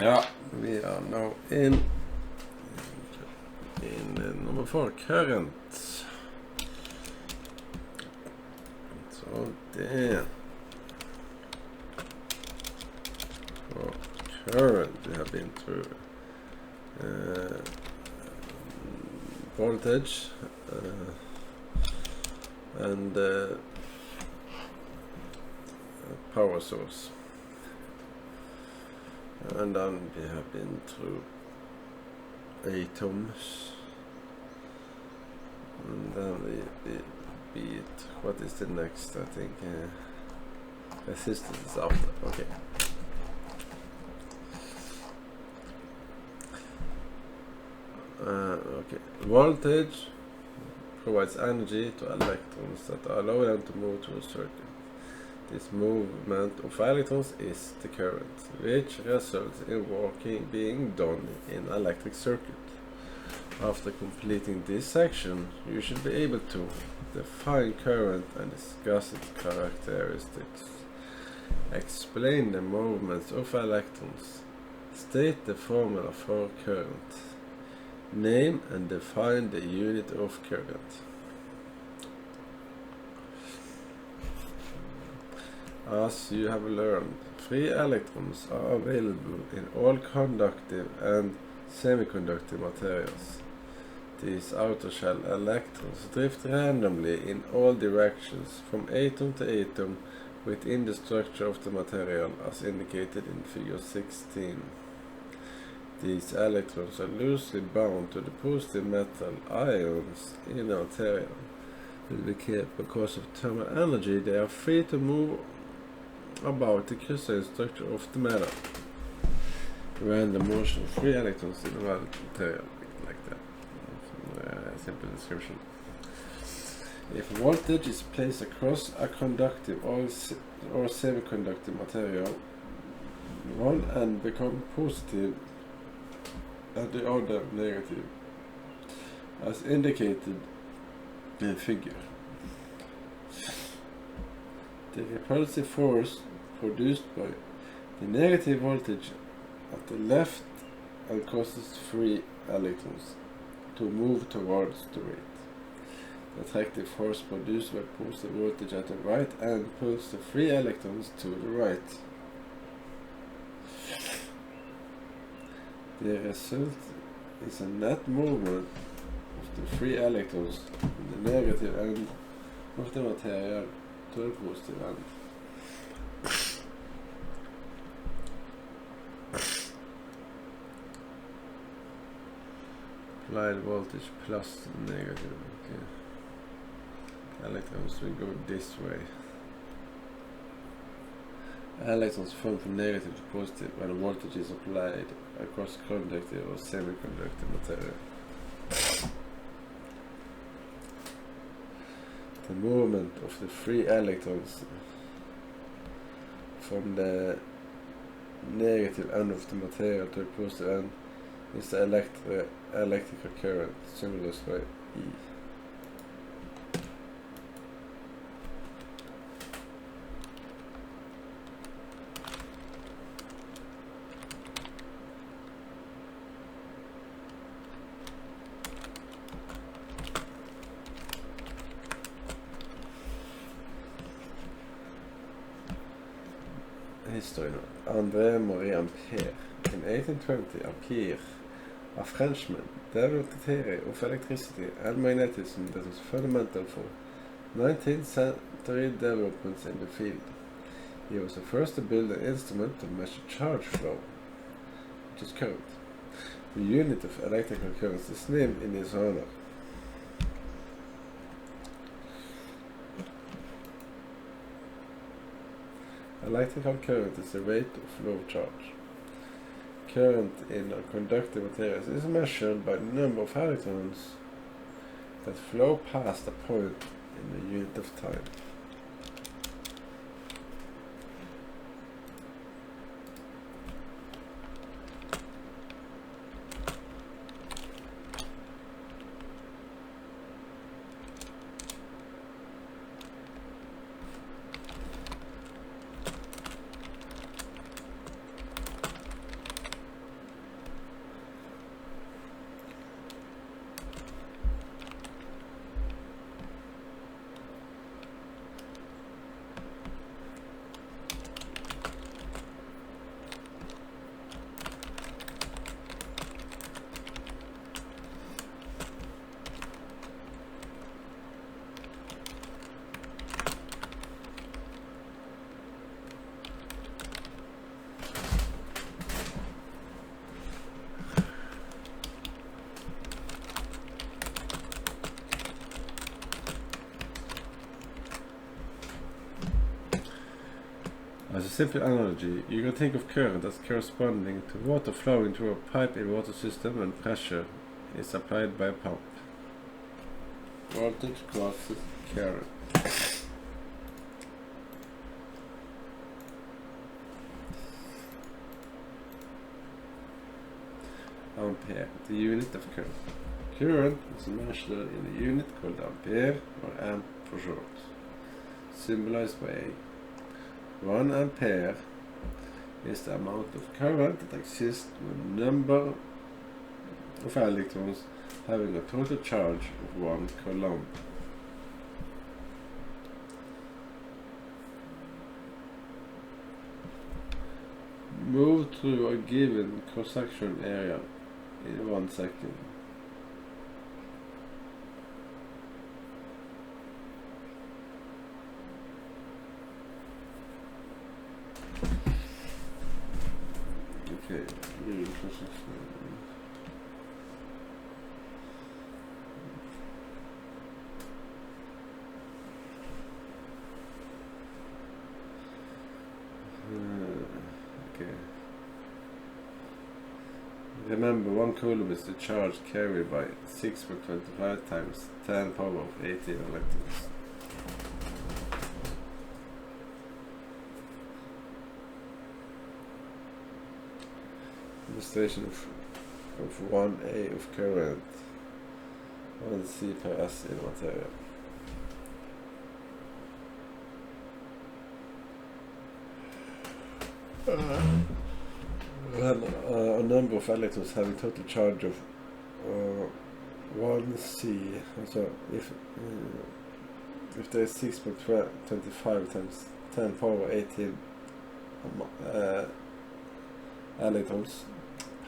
Ja, we are now in number 4, current. Så det for current we have been through voltage and power source, and then we have been through atoms, and then we beat what is the next. I think resistance is after. Okay. Okay. Voltage provides energy to electrons that allow them to move through a circuit. This movement of electrons is the current, which results in work being done in electric circuit. After completing this section, you should be able to define current and discuss its characteristics, explain the movements of electrons, state the formula for current, name and define the unit of current. As you have learned, free electrons are available in all conductive and semiconductor materials. These outer shell electrons drift randomly in all directions from atom to atom within the structure of the material as indicated in figure 16. These electrons are loosely bound to the positive metal ions in the material. Because of thermal energy, they are free to move about the crystalline structure of the metal. Random motion of free electrons in the material, like that. Simple description. If voltage is placed across a conductive or semiconductor material, one end becomes positive and the other negative, as indicated in the figure. The repulsive force produced by the negative voltage at the left and causes free electrons to move towards the right. The attractive force produced by positive voltage at the right end pulls the free electrons to the right. The result is a net movement of the free electrons from the negative end of the material to the positive end. Applied voltage plus negative. Okay. Electrons will go this way. Electrons fall from negative to positive when voltage is applied across conductive or semiconductor material. The movement of the free electrons from the negative end of the material to the positive end is the electrical current, symbolized by E. History. André Marie Ampère. In 1820, Ampère, a Frenchman, developed the theory of electricity and magnetism that was fundamental for 19th century developments in the field. He was the first to build an instrument to measure charge flow, which is current. The unit of electrical current is named in his honor. Electrical current is the rate of flow of charge. Current in a conductive material is measured by the number of electrons that flow past a point in the unit of time. As a simple analogy, you can think of current as corresponding to water flowing through a pipe in a water system when pressure is applied by a pump. Voltage causes current. Ampere, the unit of current. Current is measured in a unit called ampere, or amp for short, symbolized by A. 1 ampere is the amount of current that exists when a number of electrons having a total charge of 1 coulomb. Move through a given cross-section area in 1 second. Okay, okay. Remember, 1 coulomb is the charge carried by 6.25 times 10 power of 18 electrons. Demonstration of 1A of current, 1C per S in material. When a number of electrons having total charge of 1C, so if there is 6.25 times 10 power 18 electrons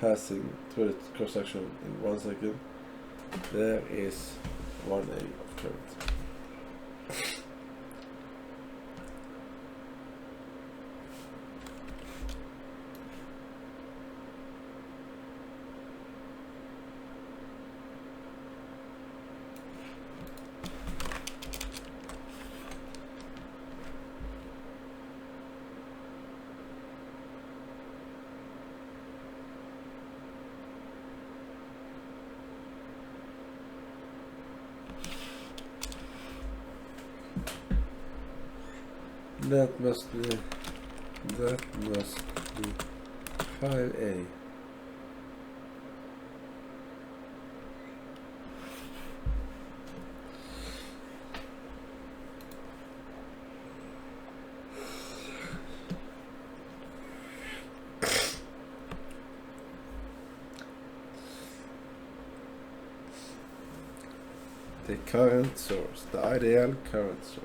passing through the cross-section in 1 second, there is 1A of current. That must be 5A. The current source, the ideal current source.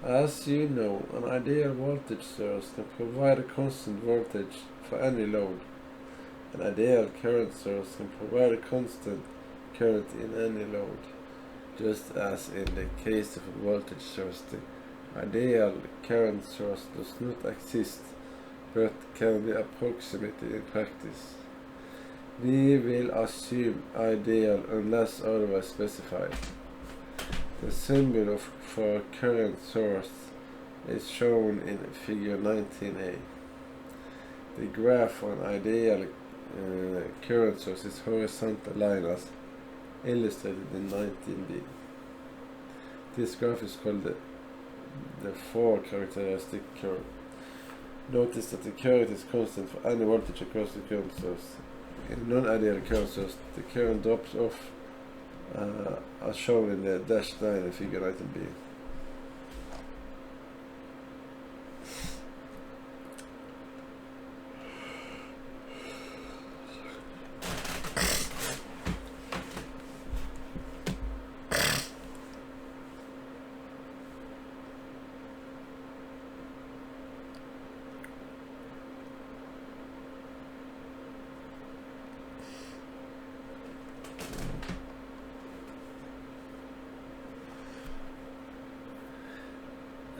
As you know, an ideal voltage source can provide a constant voltage for any load. An ideal current source can provide a constant current in any load. Just as in the case of a voltage source, the ideal current source does not exist, but can be approximated in practice. We will assume ideal unless otherwise specified. The symbol for a current source is shown in figure 19a. The graph for an ideal current source is horizontal line as illustrated in 19b. This graph is called the 4 characteristic curve. Notice that the current is constant for any voltage across the current source. In a non-ideal current source, the current drops off as shown in the dashed line in figure 19b.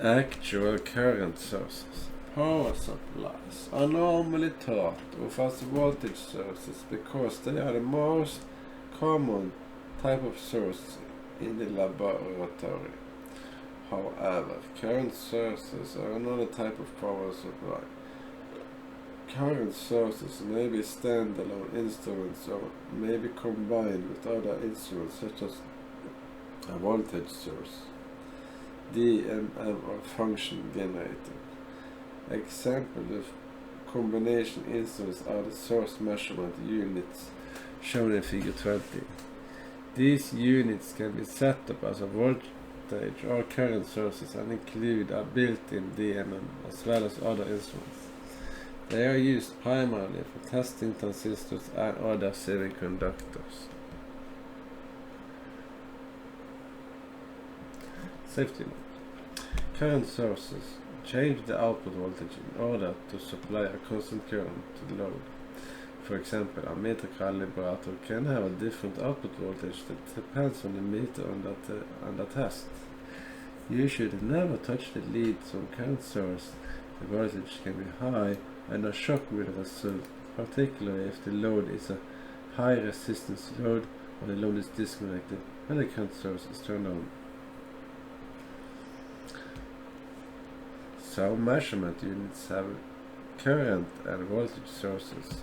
Actual current sources. Power supplies are normally thought of as voltage sources because they are the most common type of source in the laboratory. However, current sources are another type of power supply. Current sources may be standalone instruments or may be combined with other instruments such as a voltage source, DMM or function generator. Example of combination instruments are the source measurement units shown in figure 20. These units can be set up as a voltage or current sources and include a built-in DMM as well as other instruments. They are used primarily for testing transistors and other semiconductors. Safety note. Current sources change the output voltage in order to supply a constant current to the load. For example, a meter calibrator can have a different output voltage that depends on the meter under test. You should never touch the leads from current source. The voltage can be high and a shock will result, particularly if the load is a high resistance load or the load is disconnected when the current source is turned on. Some measurement units have current and voltage sources.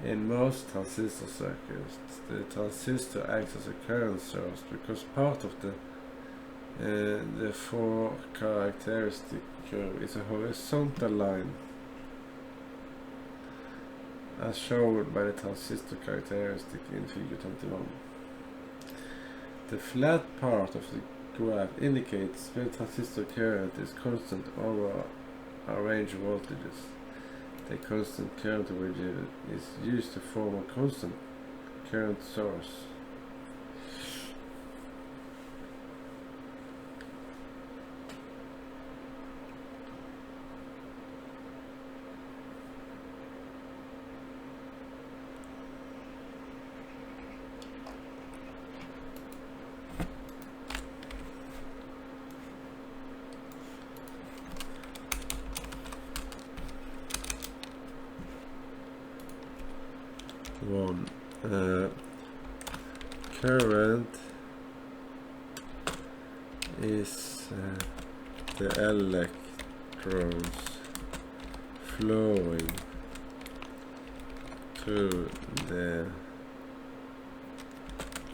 In most transistor circuits, the transistor acts as a current source because part of the four characteristic curve is a horizontal line, as shown by the transistor characteristic in figure 21. The flat part of the graph indicates when transistor current is constant over a range of voltages. The constant current region is used to form a constant current source. Current is the electrons flowing through the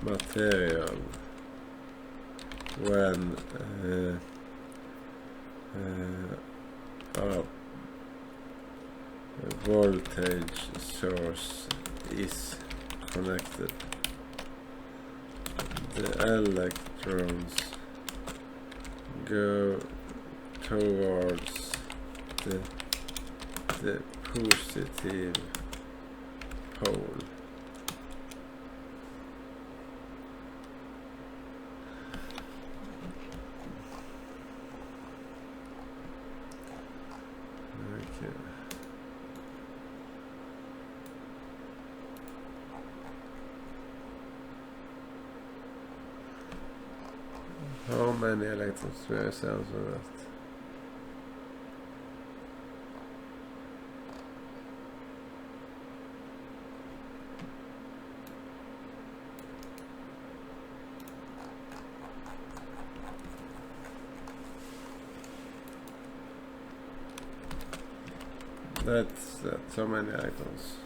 material when a voltage source is connected. The electrons go towards the positive pole. Okay. How many electrons do I sound on that? That's so many electrons.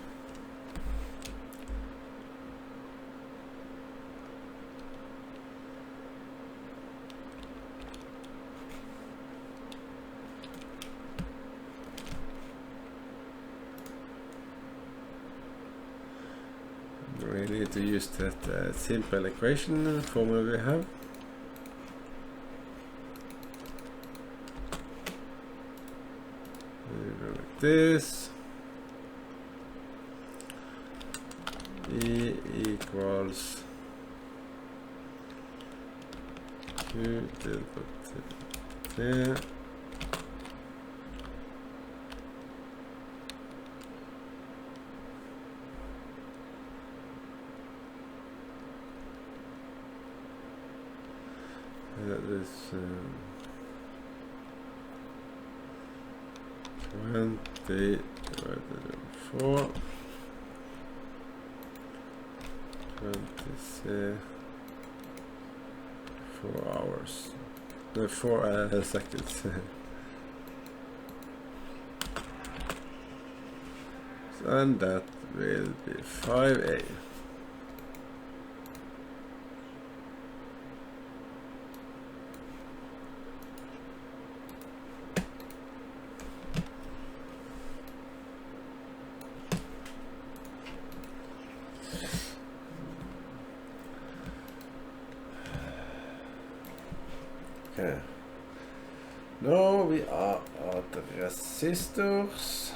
We need to use that simple equation formula we have. Like this. E equals Q delta T. This 20 divided by 4, 26, 4 hours. No, 4 seconds. And that will be 5A. Okay. Now we are at the resistors.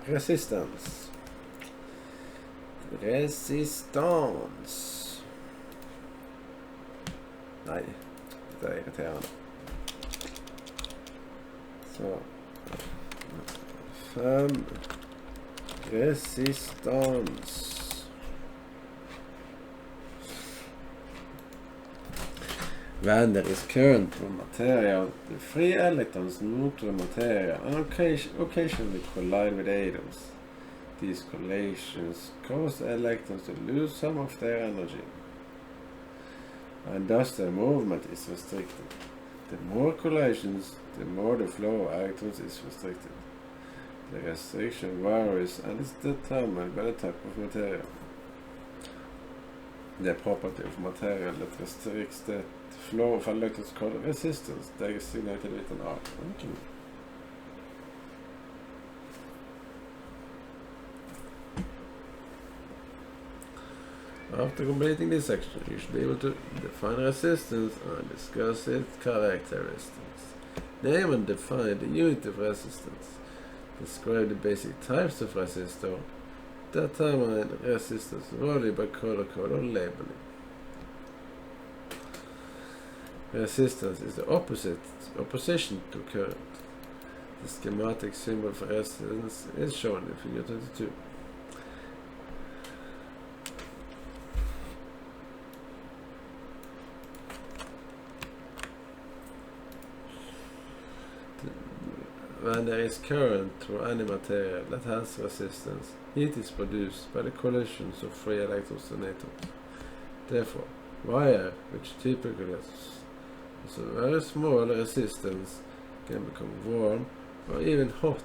Resistance. Resistance. Nei, det er irriterende. Så 5 resistans. When there is current from material, the free electrons move to the material and occasionally collide with atoms. These collisions cause the electrons to lose some of their energy, and thus their movement is restricted. The more collisions, the more the flow of electrons is restricted. The restriction varies and is determined by the type of material. The property of material that restricts the flow of electrons called resistance. They are designated with an R. Okay. After completing this section, you should be able to define resistance and discuss its characteristics. Name and define the unit of resistance. Describe the basic types of resistor. Determine resistance value by color code or labeling. Resistance is the opposition to current. The schematic symbol for resistance is shown in figure 22. When there is current through any material that has resistance, heat is produced by the collisions of free electrons and atoms. Therefore, wire, which typically has a very small resistance, can become warm or even hot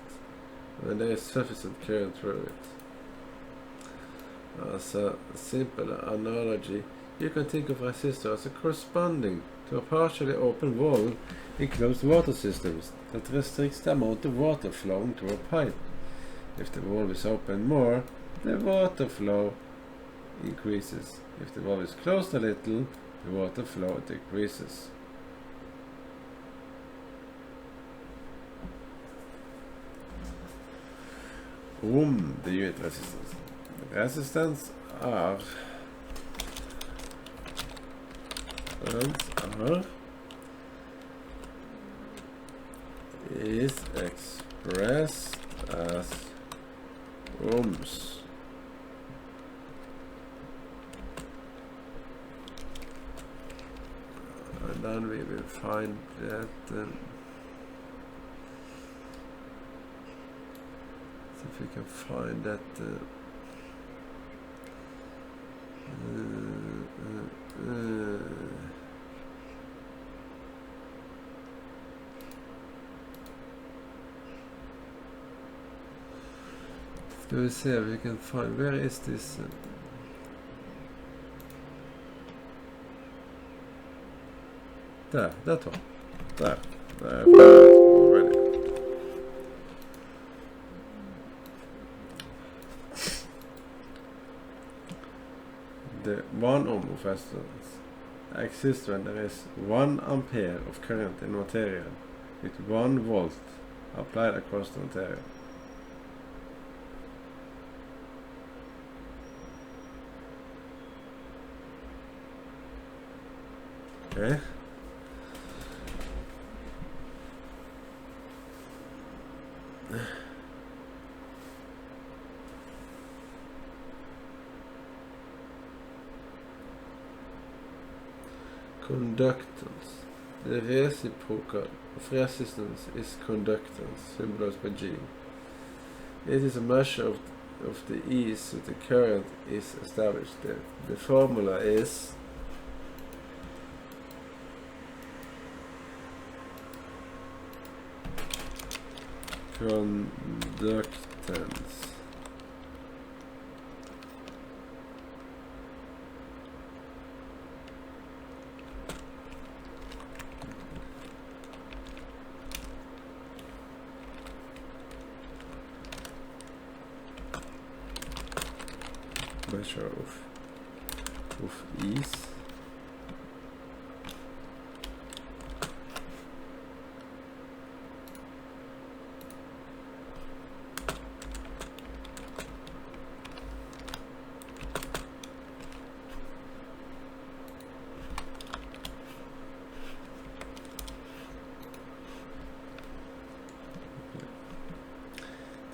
when there is sufficient current through it. As a simple analogy, you can think of resistor as corresponding to a partially open valve in closed water systems that restricts the amount of water flowing through a pipe. If the valve is open more, the water flow increases. If the valve is closed a little, the water flow decreases. The unit resistance. Resistance R is expressed as ohms. And then we will find that see if we can find that Skal vi se if we can find, where is this? There, that one. There. There, already. The 1 ohm of resistance exists when there is 1 ampere of current in material with 1 volt applied across the material. Okay. Conductance. The reciprocal of resistance is conductance, symbolized by G. It is a measure of the ease with the current is established. The formula is Conductance. Measure of ease.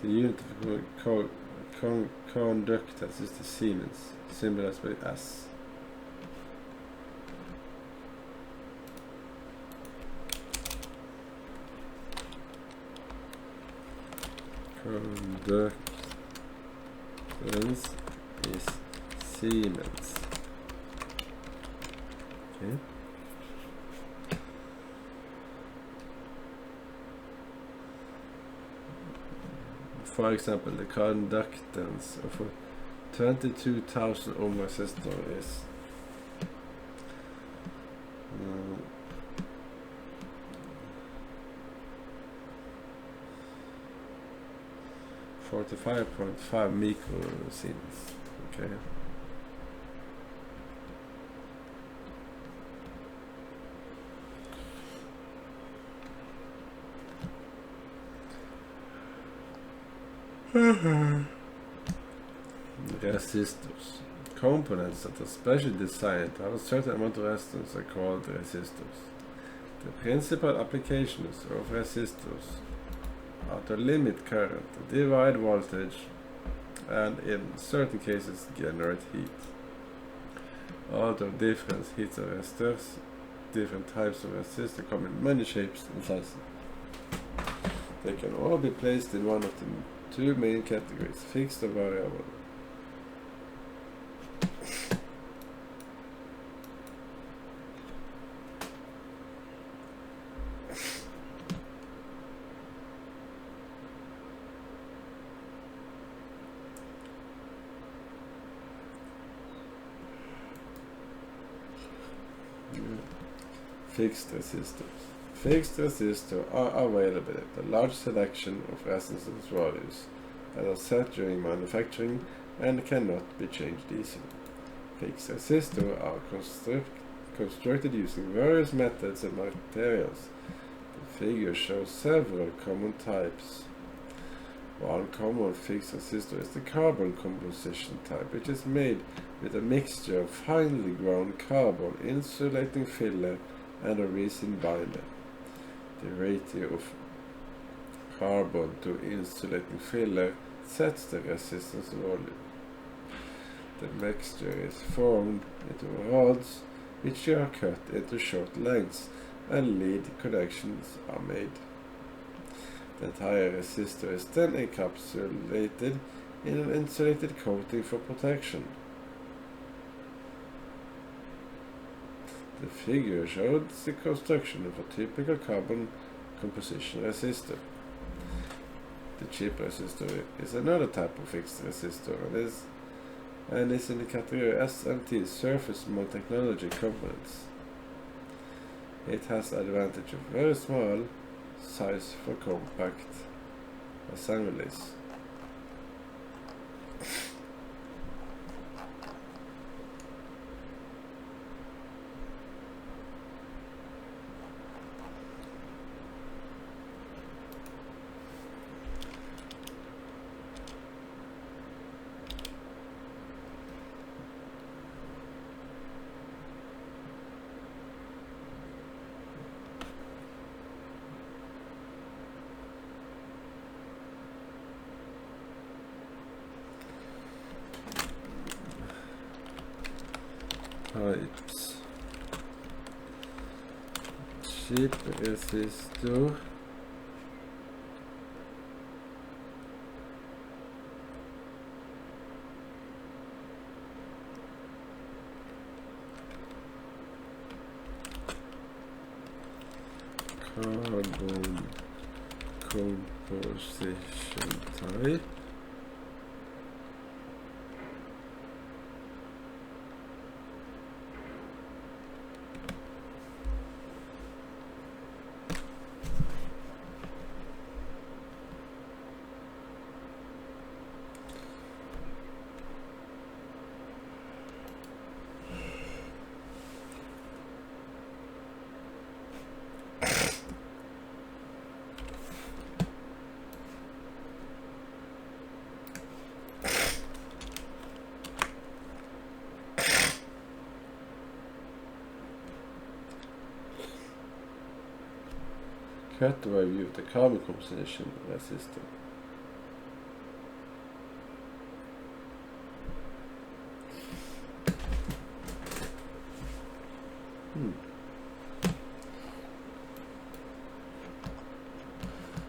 The unit of conductance is the Siemens, symbolized by S. Conductance is Siemens. Okay. For example, the conductance of a 22,000 ohm resistor is 45.5 microsieverts. Okay. Resistors. Components that are specially designed to have a certain amount of resistance are called resistors. The principal applications of resistors are to limit current, divide voltage, and in certain cases generate heat. Although different heat resistors, different types of resistors come in many shapes and sizes. They can all be placed in one of the two main categories, fixed or variable. Fixed resistors. Fixed resistors are available at a large selection of resistance values that are set during manufacturing and cannot be changed easily. Fixed resistors are constructed using various methods and materials. The figure shows several common types. One common fixed resistor is the carbon composition type, which is made with a mixture of finely ground carbon insulating filler and a resin binder. The ratio of carbon to insulating filler sets the resistance volume. The mixture is formed into rods which are cut into short lengths and lead connections are made. The entire resistor is then encapsulated in an insulated coating for protection. The figure shows the construction of a typical carbon composition resistor. The chip resistor is another type of fixed resistor and is in the category SMT, surface mount technology components. It has the advantage of very small size for compact assemblies. Types. Chip resistor, carbon composition type. Cut overview of the carbon composition resistor.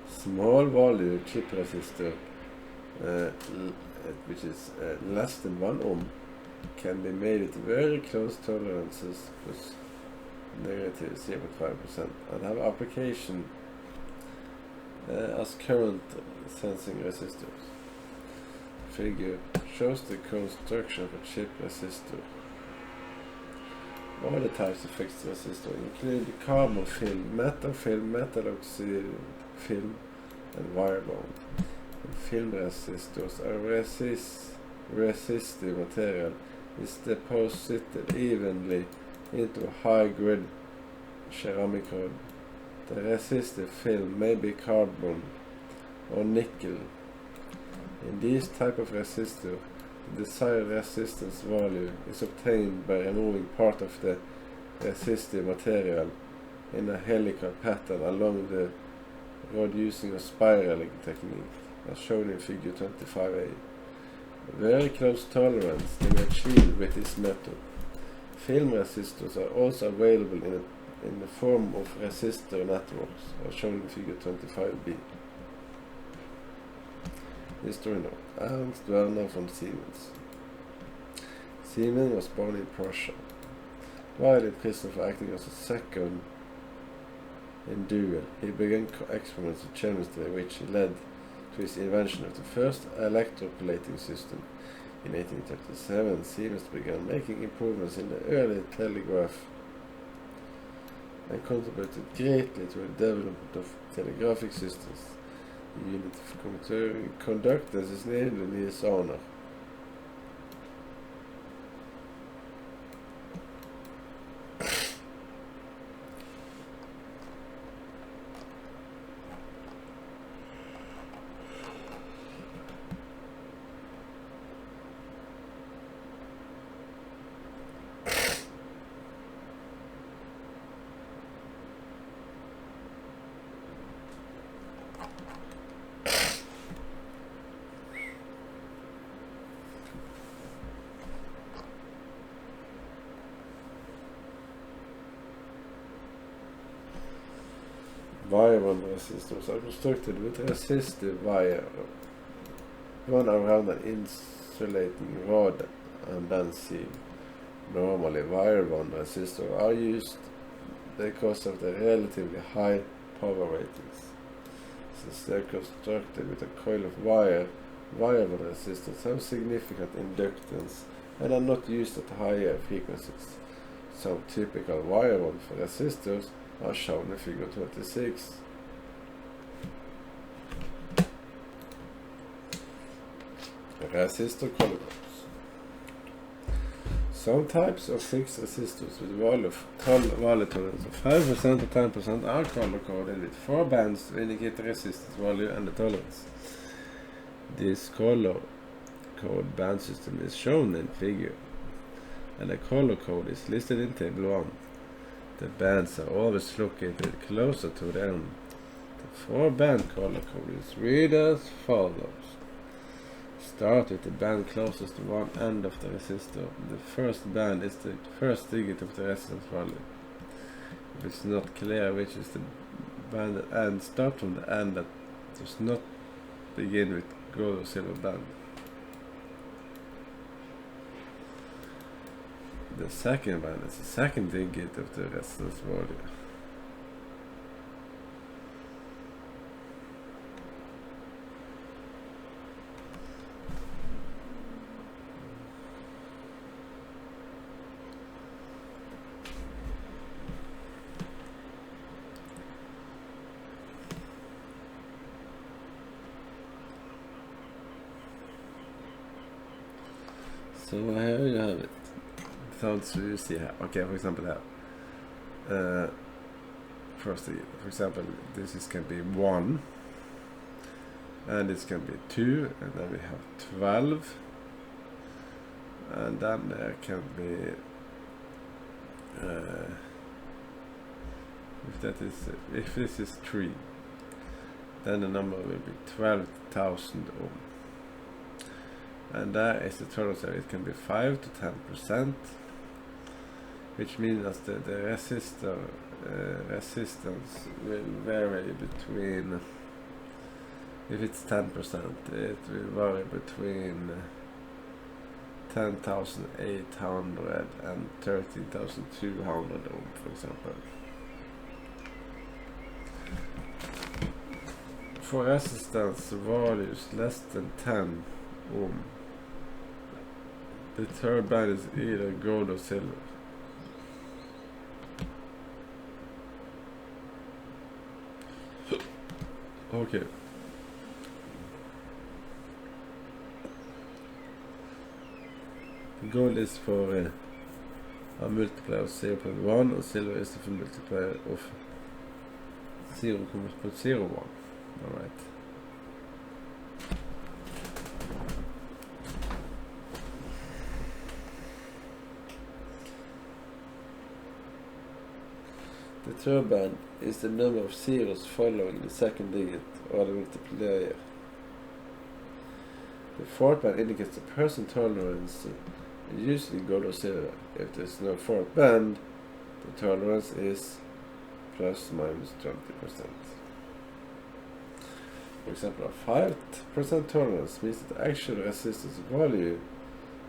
Small volume chip resistor, which is less than 1 ohm, can be made with very close tolerances plus negative 0.5% and have application as current sensing resistors. Figure shows the construction of a chip resistor. Other types of fixed resistor include carbon film, metal oxide film, and wire bond. Film resistors are resistive material is deposited evenly into a high-grade ceramic rod. The resistive film may be carbon or nickel. In this type of resistor, the desired resistance value is obtained by removing part of the resistive material in a helical pattern along the rod using a spiraling technique, as shown in figure 25a. A very close tolerance can be achieved with this method. Film resistors are also available in the form of resistor networks, as shown in figure 25b. History note: Ernst Werner von Siemens. Siemens was born in Prussia. While in prison for acting as a second in duel, he began experiments of chemistry which led to his invention of the first electroplating system. In 1837, Siemens began making improvements in the early telegraph and contributed greatly to the development of telegraphic systems. The unit of conductance is named in his honor. Wire bond resistors are constructed with resistive wire run around an insulating rod and then sealed. Normally, wire bond resistors are used because of the relatively high power ratings. Since they are constructed with a coil of wire bond resistors have significant inductance and are not used at higher frequencies. Some typical wire bond resistors are shown in figure 26. Resistor collagons. Some types of fixed resistors with value tolerance of 5% or 10% are color-coded with 4 bands to indicate the resistance value and the tolerance. This color code band system is shown in figure, and the color code is listed in table 1. The bands are always located closer to the end. The 4-band color code is read as follows. Start with the band closest to one end of the resistor. The first band is the first digit of the resistance value. If it's not clear which is the band that ends, start from the end that does not begin with gold or silver band. The second band is the second digit of the resistance value. So here you have it. Sounds you see here. Okay, for example here. First, for example, can be 1, and this can be 2, and then we have 12, and then there can be if this is 3, then the number will be 12,000 ohm. And there is the tolerance area. It can be 5 to 10%, which means that the resistance will vary between, if it's 10%, it will vary between 10,800 and 13,200 ohm, for example. For resistance values less than 10 ohm, the turbine is either gold or silver. Okay. Gold is for a multiplier of 0.1, and silver is for multiplier of 0.01. Alright. The turbine is the number of zeros following the second digit or the multiplier. The fourth band indicates the person tolerance, usually gold or silver. If there is no fourth band, the tolerance is plus minus 20%. For example, a 5% tolerance means that the actual resistance value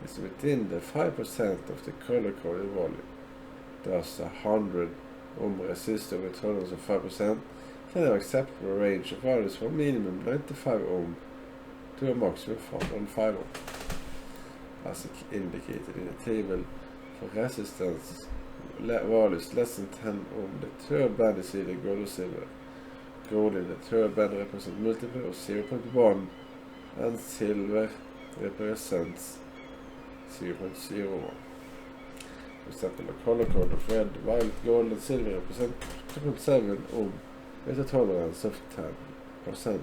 is within the 5% of the color-coded value. Thus, 100 ohm resistor with tolerance of 5% can have acceptable range of values from minimum 95 ohm to a maximum 415 ohm. As indicated in the table, for resistance values less than 10 ohm, the third band is either gold or silver. Gold in the third band represents multiplier of 0.1, and silver represents 0.01. For example, a color code of red, violet, gold, and silver represent 2.7 ohm with a tolerance of 10%.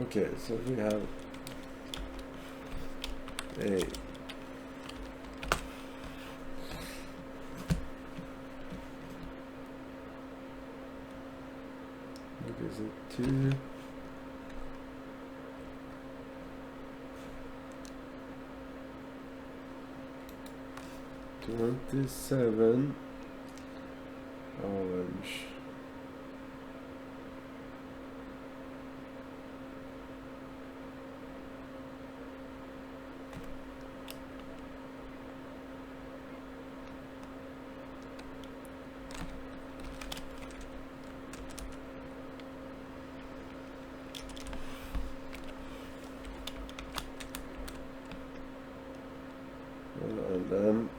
Okay, so we have a is it 2 27 orange. And then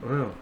Well.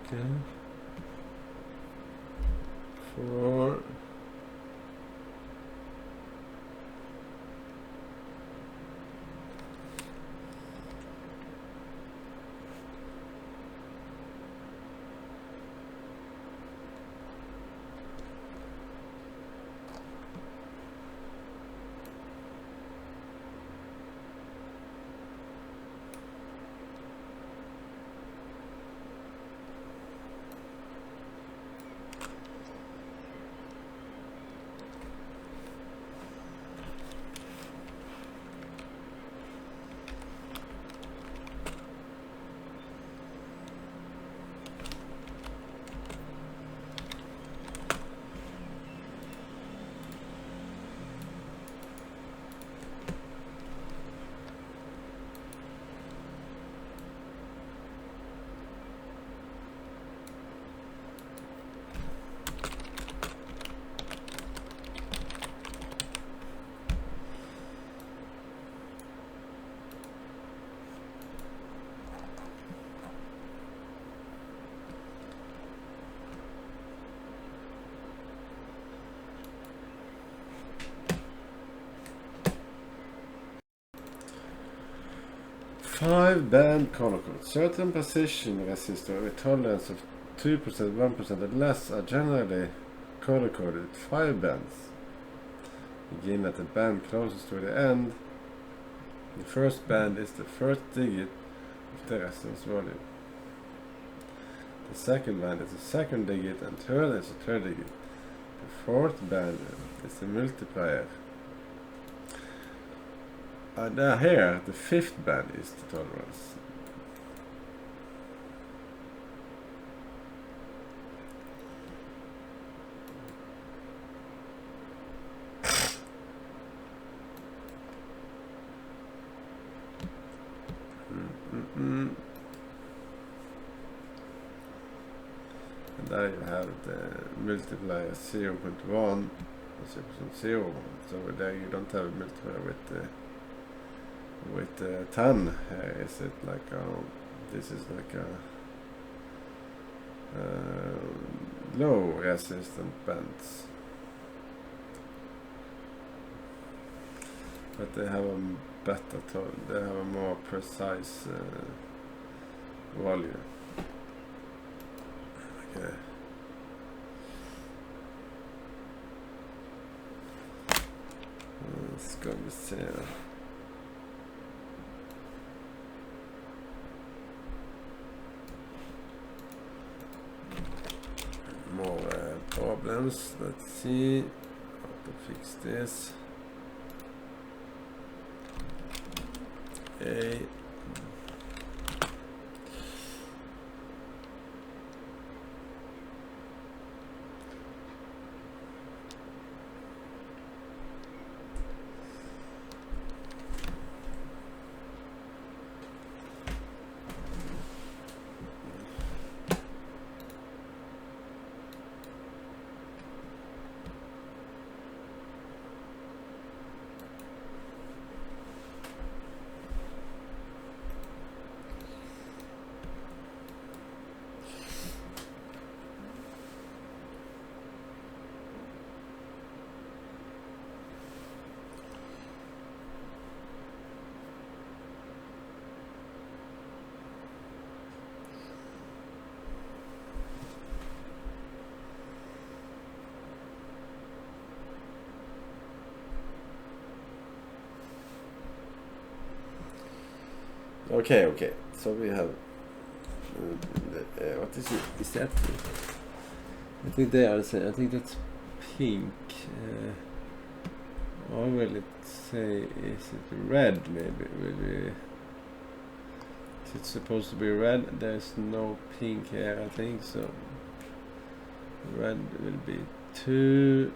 Okay. 4. Five band color code. Certain position resistor with tolerance of 2%, 1% and less are generally color coded 5 bands. Begin at the band closest to the end. The first band is the first digit of the resonance volume. The second band is the second digit and third is the third digit. The fourth band is the multiplier. And here, the fifth band is the tolerance. And there you have the multiplier 0.1 and 0.01. So there you don't have a multiplier with 10. Is it like this is like a low resistant bands, but they have a better tone. They have a more precise volume. Okay. Ska vi se. More problems. Let's see how to fix this. Okay. Okay. So we have what is it? Is that? I think they are saying. I think that's pink. Or will it say? Is it red? Maybe. Is it supposed to be red? There's no pink here. I think so. Red will be 2,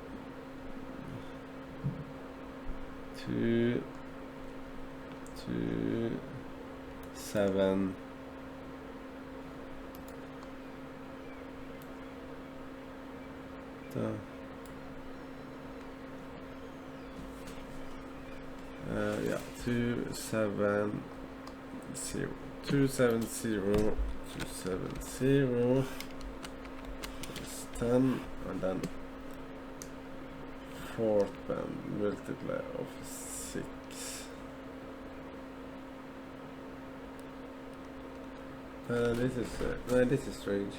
7. Yeah, 270. 270 is 10, and then fourth band multiply of 6. This is strange.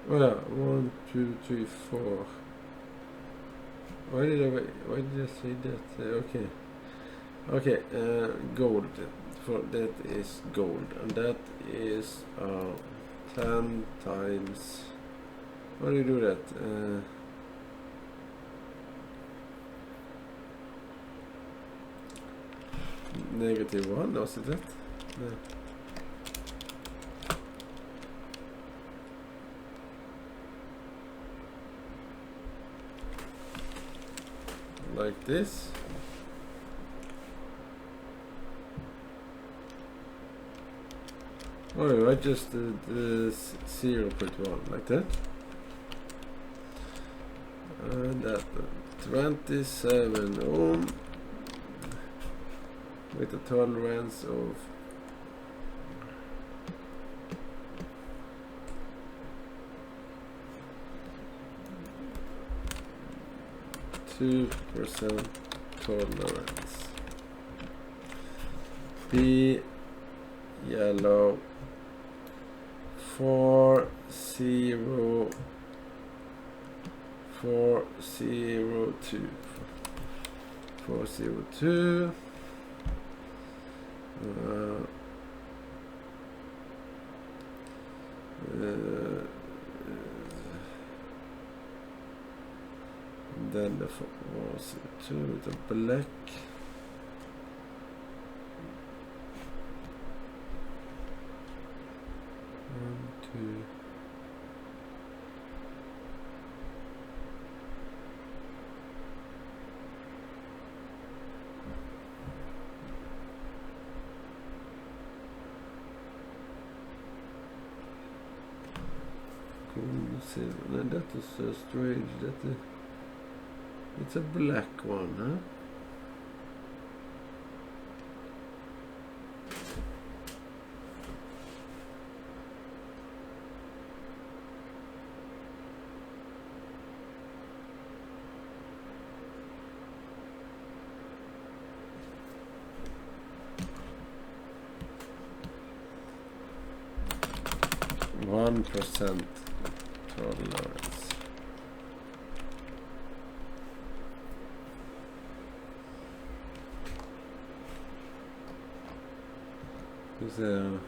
Well, 1, 2, 3, 4. Why did I say that? Okay. Gold. For that is gold, and that is 10 times. How do you do that? -1. Was it that? No. Like this. Oh, I just did 0.1 like that. And that 27 ohm with a tolerance of 2% tolerance. B yellow 402 402 then the 402 with the black. That is so strange. It's a black one, huh? One percent tolerance. Is there?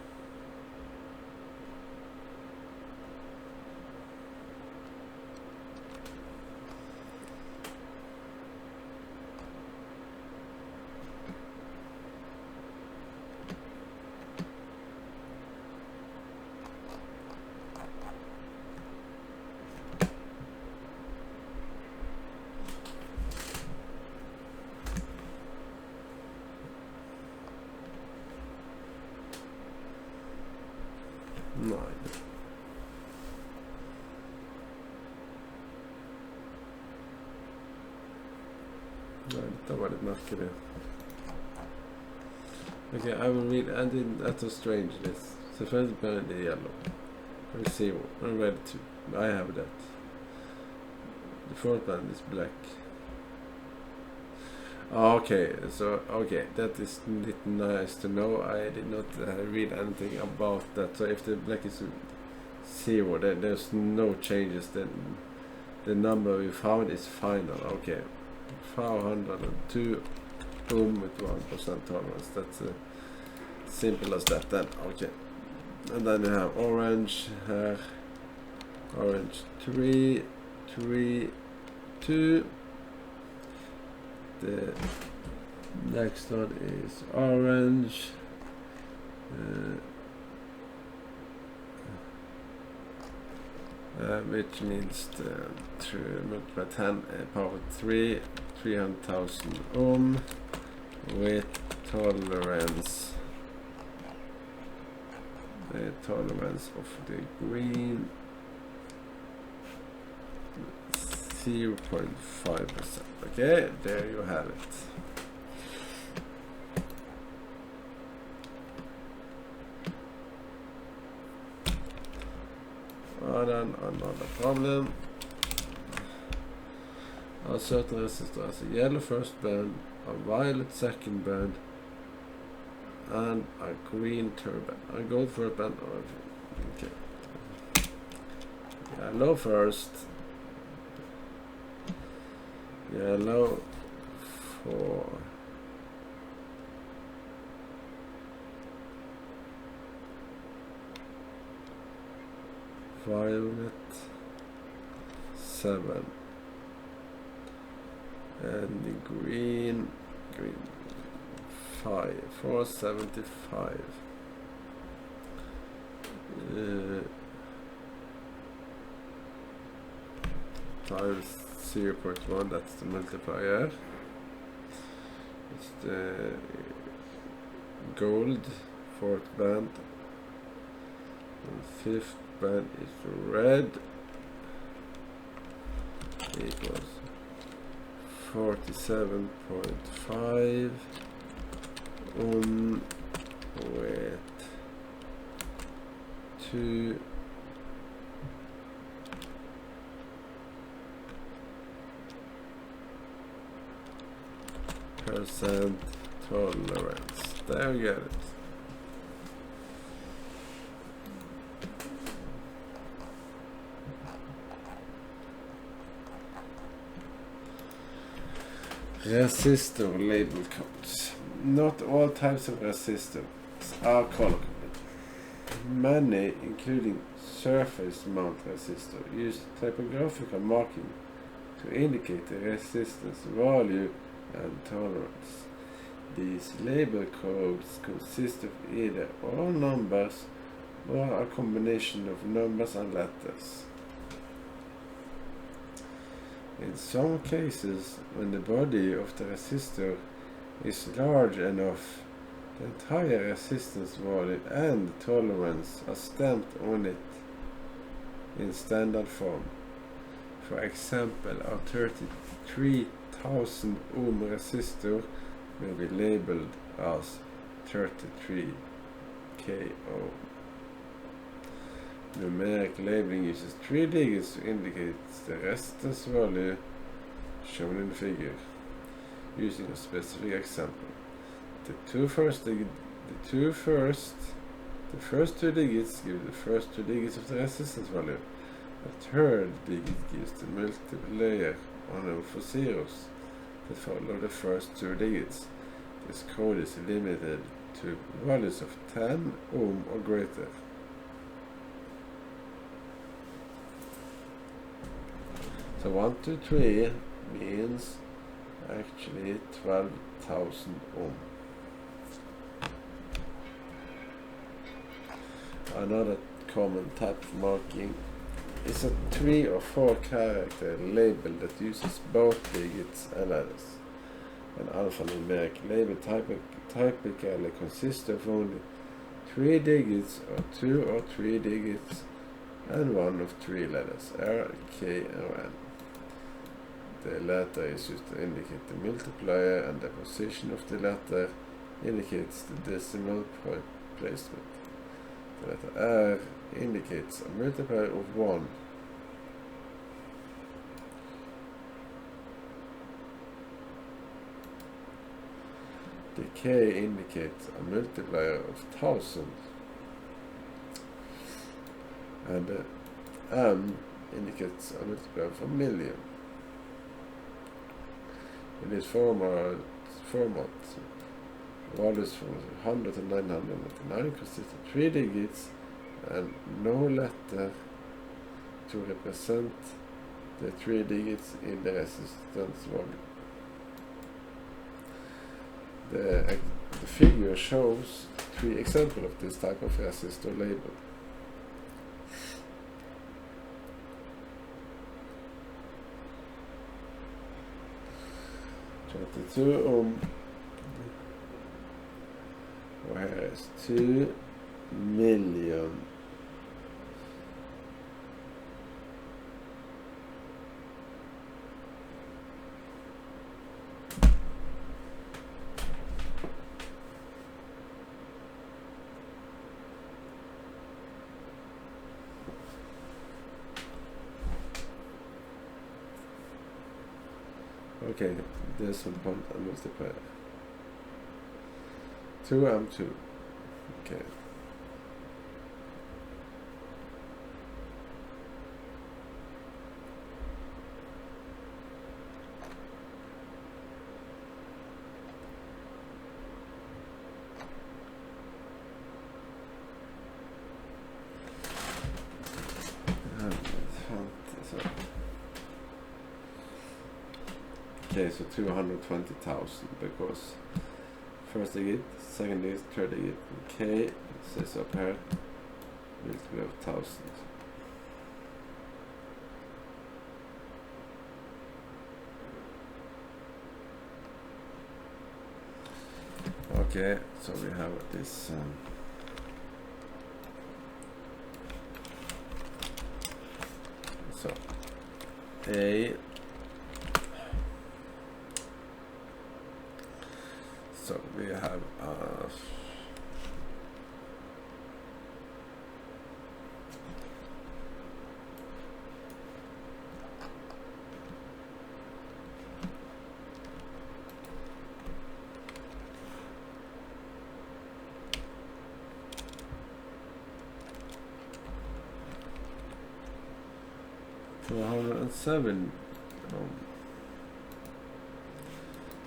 Nej. Nej, det var lite märkligt. Okay, I will read that was strange this. So first apparently yellow. I see one. I'm ready to. I have that. The fourth band is black. Okay, so that is nice to know. I did not read anything about that. So if the black is 0, then there's no changes. Then the number we found is final. Okay, 402 ohm with 1% tolerance. That's simple as that. Then okay, and then you have orange here. Orange 3, 3, 2. The next one is orange. Which means the 3 multiplied 10 power 3, 300,000 ohm with tolerance. The tolerance of the green 0.5%. Okay, there you have it. And then another problem. A certain resistor has a yellow first band, a violet second band, and a green third band. A gold first band. Okay. Yellow first. Yellow for violet 7 and the green 5 475 times 0.1, that's the multiplier. It's the gold fourth band, and fifth band is red, equals 47.5 ohm with 2 percent tolerance. There you get it. Resistor label codes. Not all types of resistors are color-coded. Many, including surface mount resistor, use typographical marking to indicate the resistance value and tolerance. These label codes consist of either all numbers or a combination of numbers and letters. In some cases, when the body of the resistor is large enough, the entire resistance value and tolerance are stamped on it in standard form. For example, a 33,000 ohm resistor will be labeled as 33 kΩ. Numeric labeling uses 3 digits to indicate the resistance value shown in the figure. Using a specific example, the first 2 digits give the first 2 digits of the resistance value. A third digit gives the multiplier on for zeros that follow the first 2 digits. This code is limited to values of 10 ohm or greater. So 1, 2, 3 means actually 12,000 ohm. Another common type of marking is a 3 or 4 character label that uses both digits and letters. An alphanumeric label typically consists of only 3 digits or 2 or 3 digits and one of 3 letters, R, K, or N. The letter is used to indicate the multiplier, and the position of the letter indicates the decimal point placement. The letter R indicates a multiplier of 1. The K indicates a multiplier of 1000, and the M indicates a multiplier of a million. In this format, values from 100 to 999 consist of 3 digits and no letter to represent the 3 digits in the resistance value. The figure shows 3 examples of this type of resistor label. $22 ohm. Og her er 2 million. Okay, there's one point and multiplier. 2M2. Okay. Okay, so 220,000 because first digit, second digit, third digit, K says up here, multiple of 1000. Okay, so we have this so A. So we have $407 ohm.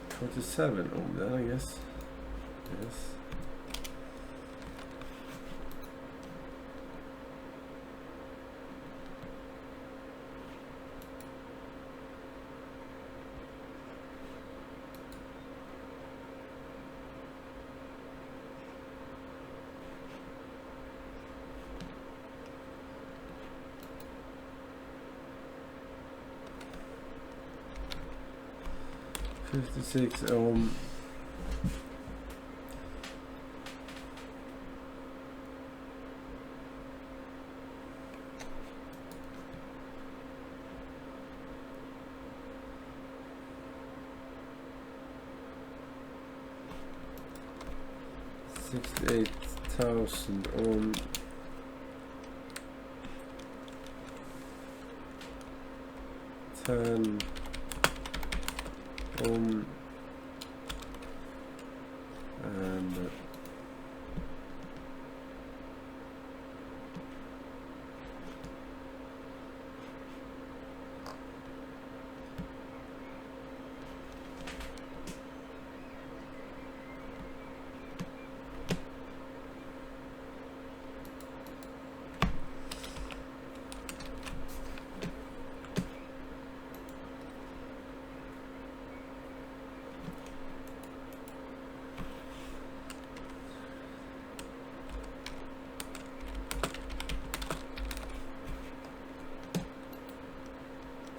27 ohm then, I guess. Yes. $56 ohm. $68,000 ohm. $10 ohm and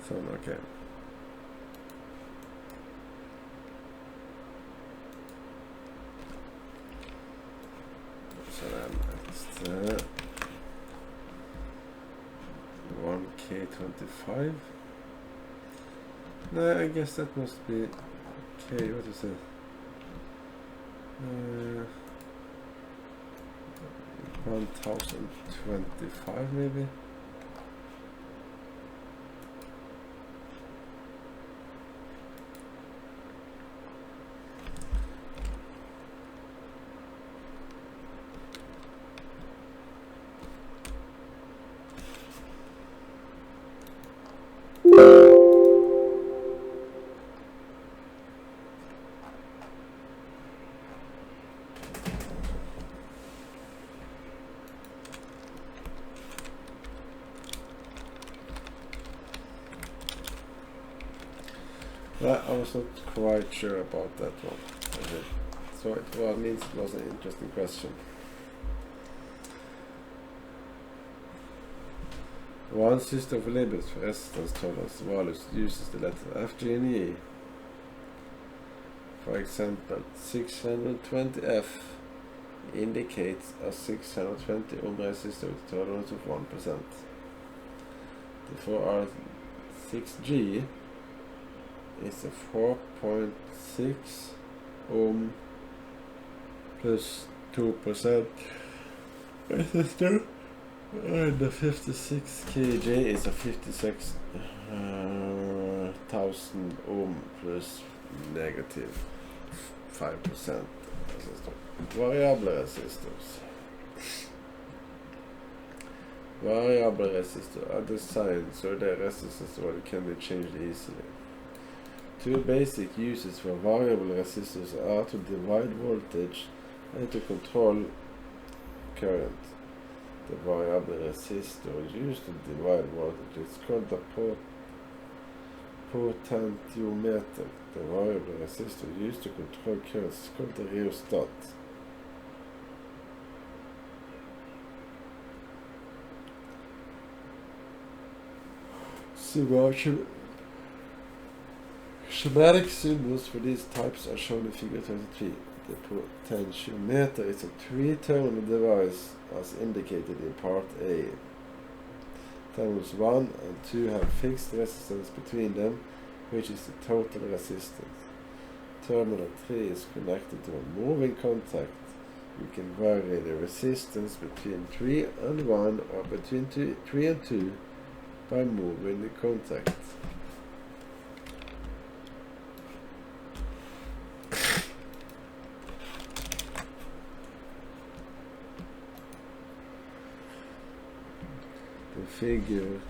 so okay. So then it's 1K25. No, I guess that must be K. What is it? 1025 maybe. I was not quite sure about that one. Okay. So it means it was an interesting question. One system of labels for resistance tolerance values uses the letter F, G, and E. For example, 620F indicates a 620 ohm resistor with a tolerance of 1%. Therefore, our 6G is a 4.6 ohm plus 2% resistor, and the 56 kJ is a 56,000 ohm plus negative 5% resistor. Variable resistors. Variable resistors are designed so their resistance value can be changed easily. Two basic uses for variable resistors are to divide voltage and to control current. The variable resistor used to divide voltage is called a potentiometer. The variable resistor used to control current is called the rheostat. Schematic symbols for these types are shown in figure 23. The potentiometer is a three-terminal device as indicated in part A. Terminals 1 and 2 have fixed resistance between them, which is the total resistance. Terminal 3 is connected to a moving contact. You can vary the resistance between 3 and 1 or between 3 and 2 by moving the contact. The figure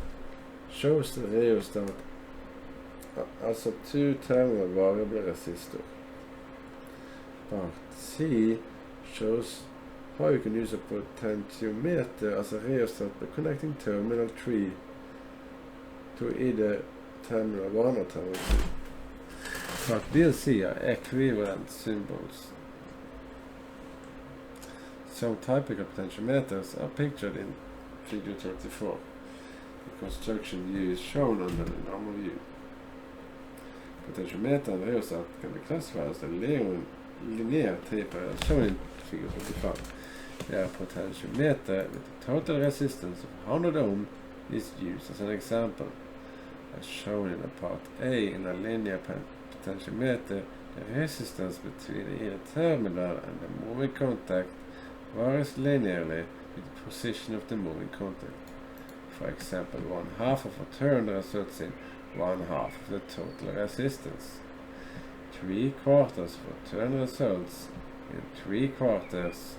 shows the rheostat as a two-terminal variable resistor. Part C shows how you can use a potentiometer as a rheostat by connecting terminal 3 to either terminal 1 or terminal 2. Part B and C are equivalent symbols. Some typical potentiometers are pictured in figure 34. The construction view is shown under the normal view. Potentiometer and rheostat can be classified as a linear taper as shown in figure 35. A potentiometer with a total resistance of 100 ohm is used as an example. As shown in part A, in a linear potentiometer, the resistance between either terminal and the moving contact varies linearly with the position of the moving contact. For example, 1/2 of a turn results in 1/2 of the total resistance. 3/4 of a turn results in 3/4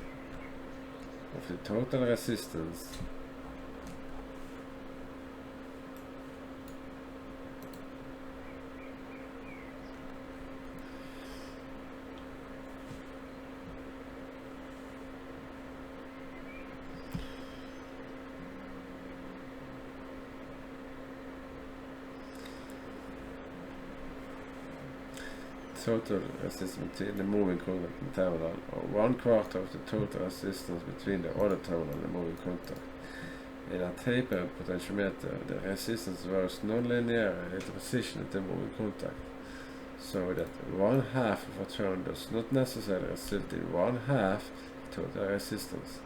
of the total resistance. Total resistance between the moving contact and terminal, or 1/4 of the total resistance between the other terminal and the moving contact. In a taper potentiometer, the resistance varies non-linearly with the position of the moving contact, so that 1/2 of a turn does not necessarily result in 1/2 total resistance.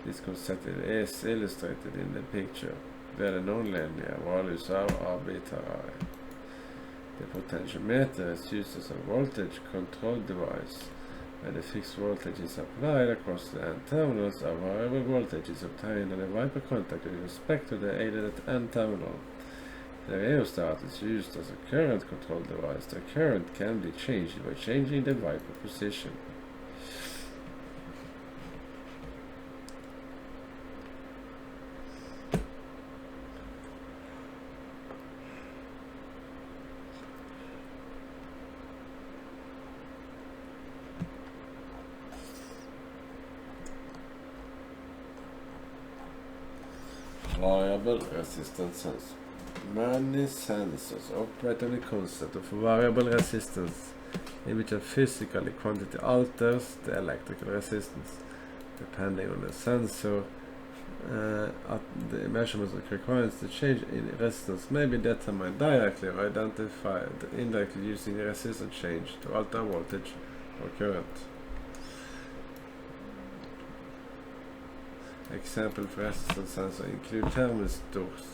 This concept is illustrated in the picture, where the non-linear values are arbitrary. The potentiometer is used as a voltage control device. When the fixed voltage is applied across the end terminals, a variable voltage is obtained on the wiper contact with respect to the aided end terminal. The rheostat is used as a current control device. The current can be changed by changing the wiper position. Variable resistance sensor. Many sensors operate on the concept of variable resistance, in which a physical quantity alters the electrical resistance. Depending on the sensor, the measurements requires the change in resistance may be determined directly or identified indirectly using the resistance change to alter voltage or current. Example for resistance sensor include thermistors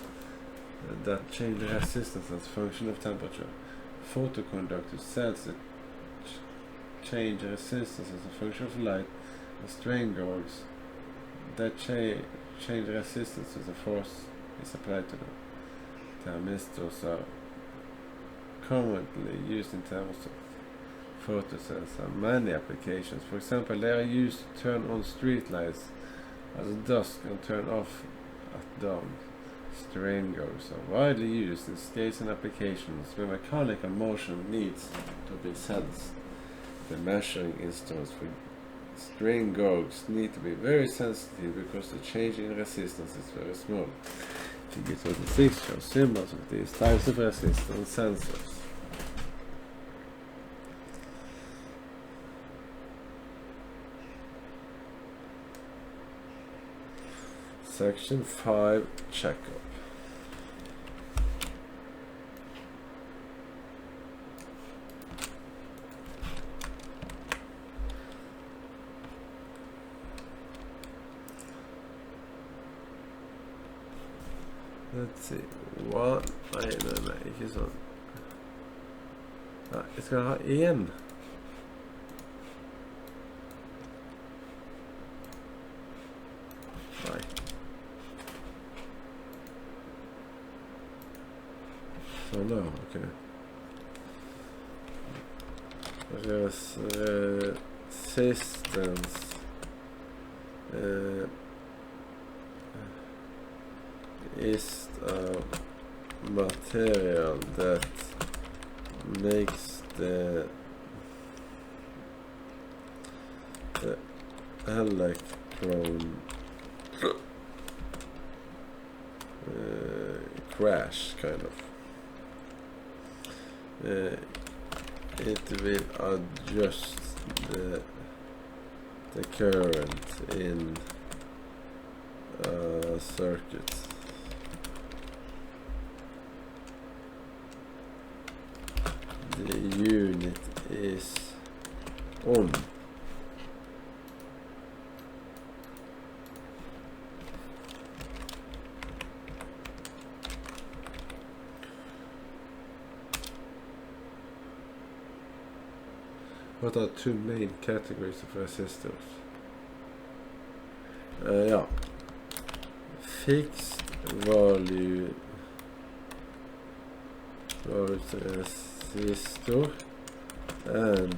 that change the resistance as a function of temperature. Photoconductor cells that change resistance as a function of light, and strain gauges that change resistance as a force is applied to them. Thermistors are commonly used in terms of photocells and many applications. For example, they are used to turn on street lights at dusk and turn off at dawn. Strain gauges are widely used in scales and applications where mechanical motion needs to be sensed. The measuring instruments for strain gauges need to be very sensitive because the change in resistance is very small. Figure 26 shows symbols of these types of resistance sensors. Section 5 Checkup. Let's see. Nei, ikke sånn. Nei, jeg skal ha en. Nei. Sånn da, ok. Resistance. Is a material that makes the electron crash, kind of. It will adjust the current in a circuit. The unit is on. What are two main categories of resistors? Yeah. Fixed value resistor and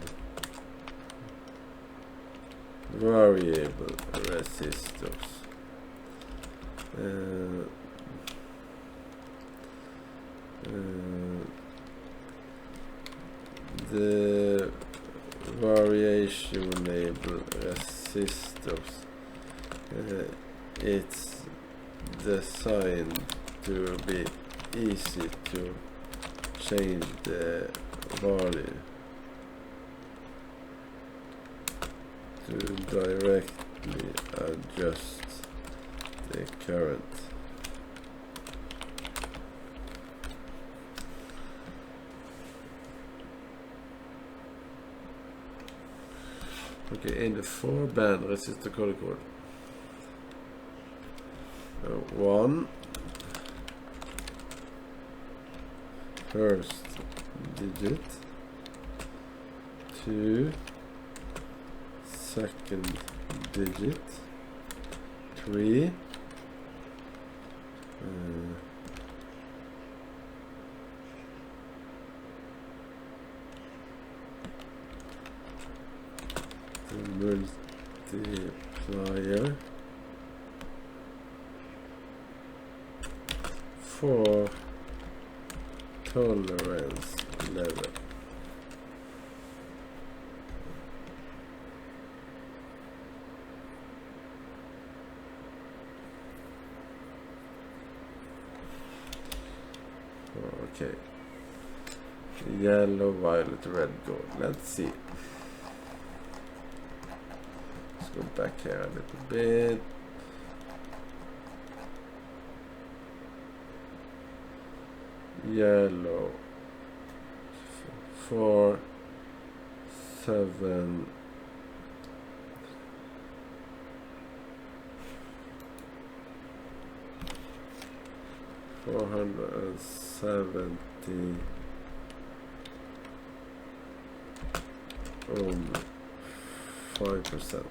variable resistors. The variable resistors, it's designed to be easy to change the value to directly adjust the current. Okay, in the 4-band resistor color code, 1 first digit, 2 second digit, 3 the multiplier, 4 tolerance level. Okay. Yellow, violet, red, gold. Let's see. Let's go back here a little bit. Yellow. 4, 7. 470 ohm, 5%.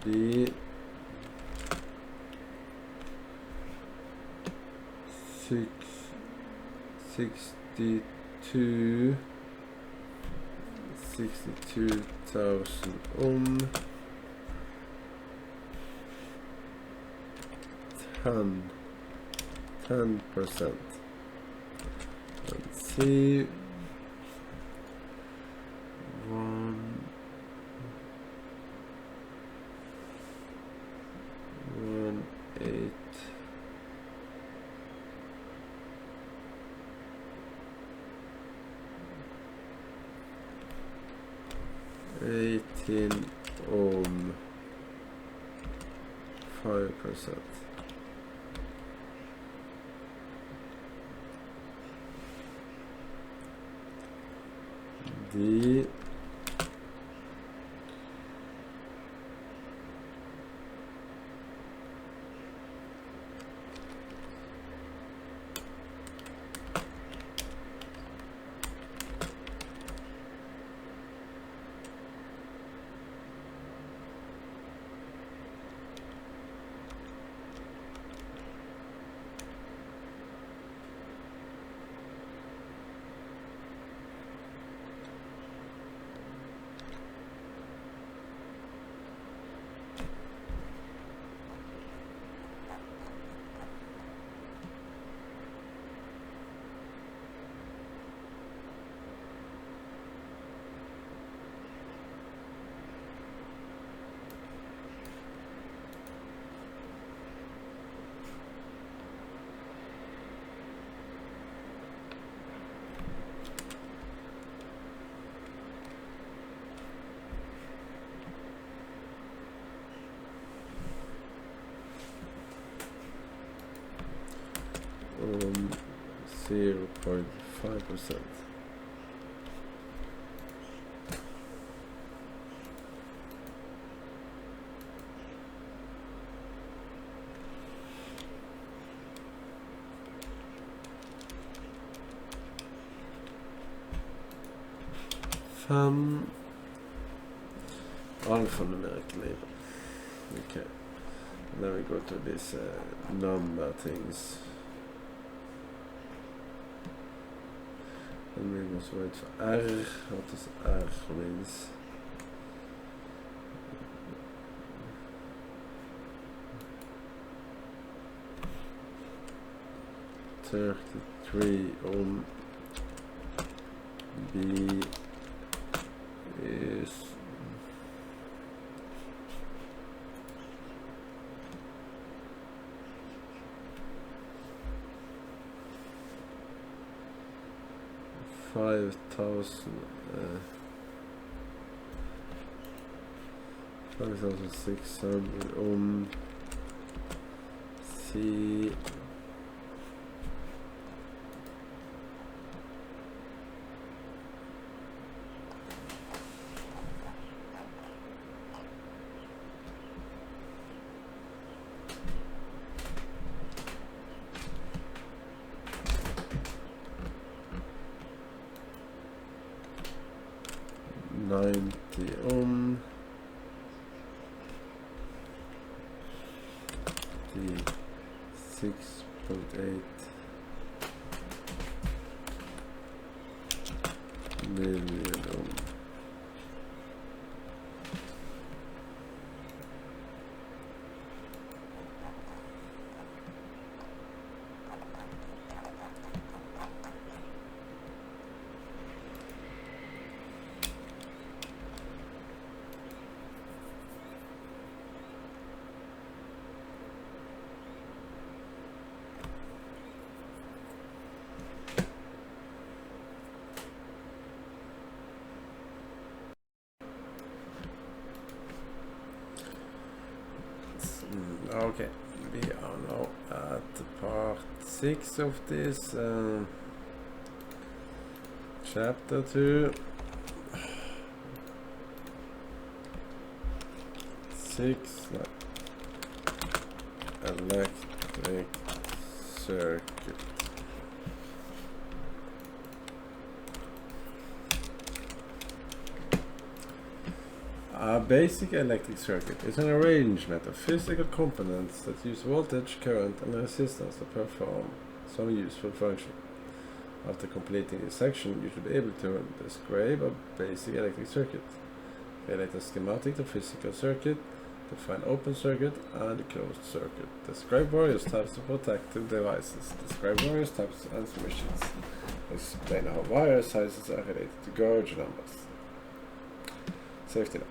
B 62,000 ohm, 10%. Let's see. 18 ohm, 5%. D 0.5%. Alphanumeric label. Okay. Then we go to this number things. And we must wait for R. What does R means? $33 ohm. B is 5,600 ohm. C 90 ohm. D 6.8 million ohm. Okay, we are now at part 6 of this chapter 2. 6 electric circuit. A basic electric circuit is an arrangement of physical components that use voltage, current, and resistance to perform some useful function. After completing this section, you should be able to describe a basic electric circuit, relate a schematic to physical circuit, define open circuit and closed circuit, describe various types of protective devices, describe various types and switches, explain how wire sizes are related to gauge numbers. Safety note.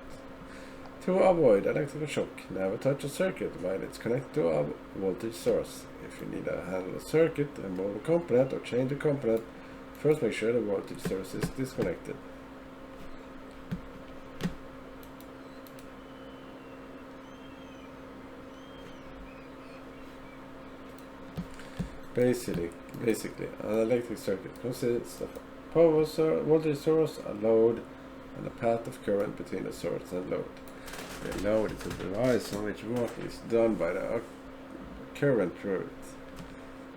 To avoid electrical shock, never touch a circuit while it's connected to a voltage source. If you need to handle a circuit, remove a component or change a component, first make sure the voltage source is disconnected. Basically, an electric circuit consists of a voltage source, a load, and a path of current between the source and load. The load is a device on which work is done by the current through it.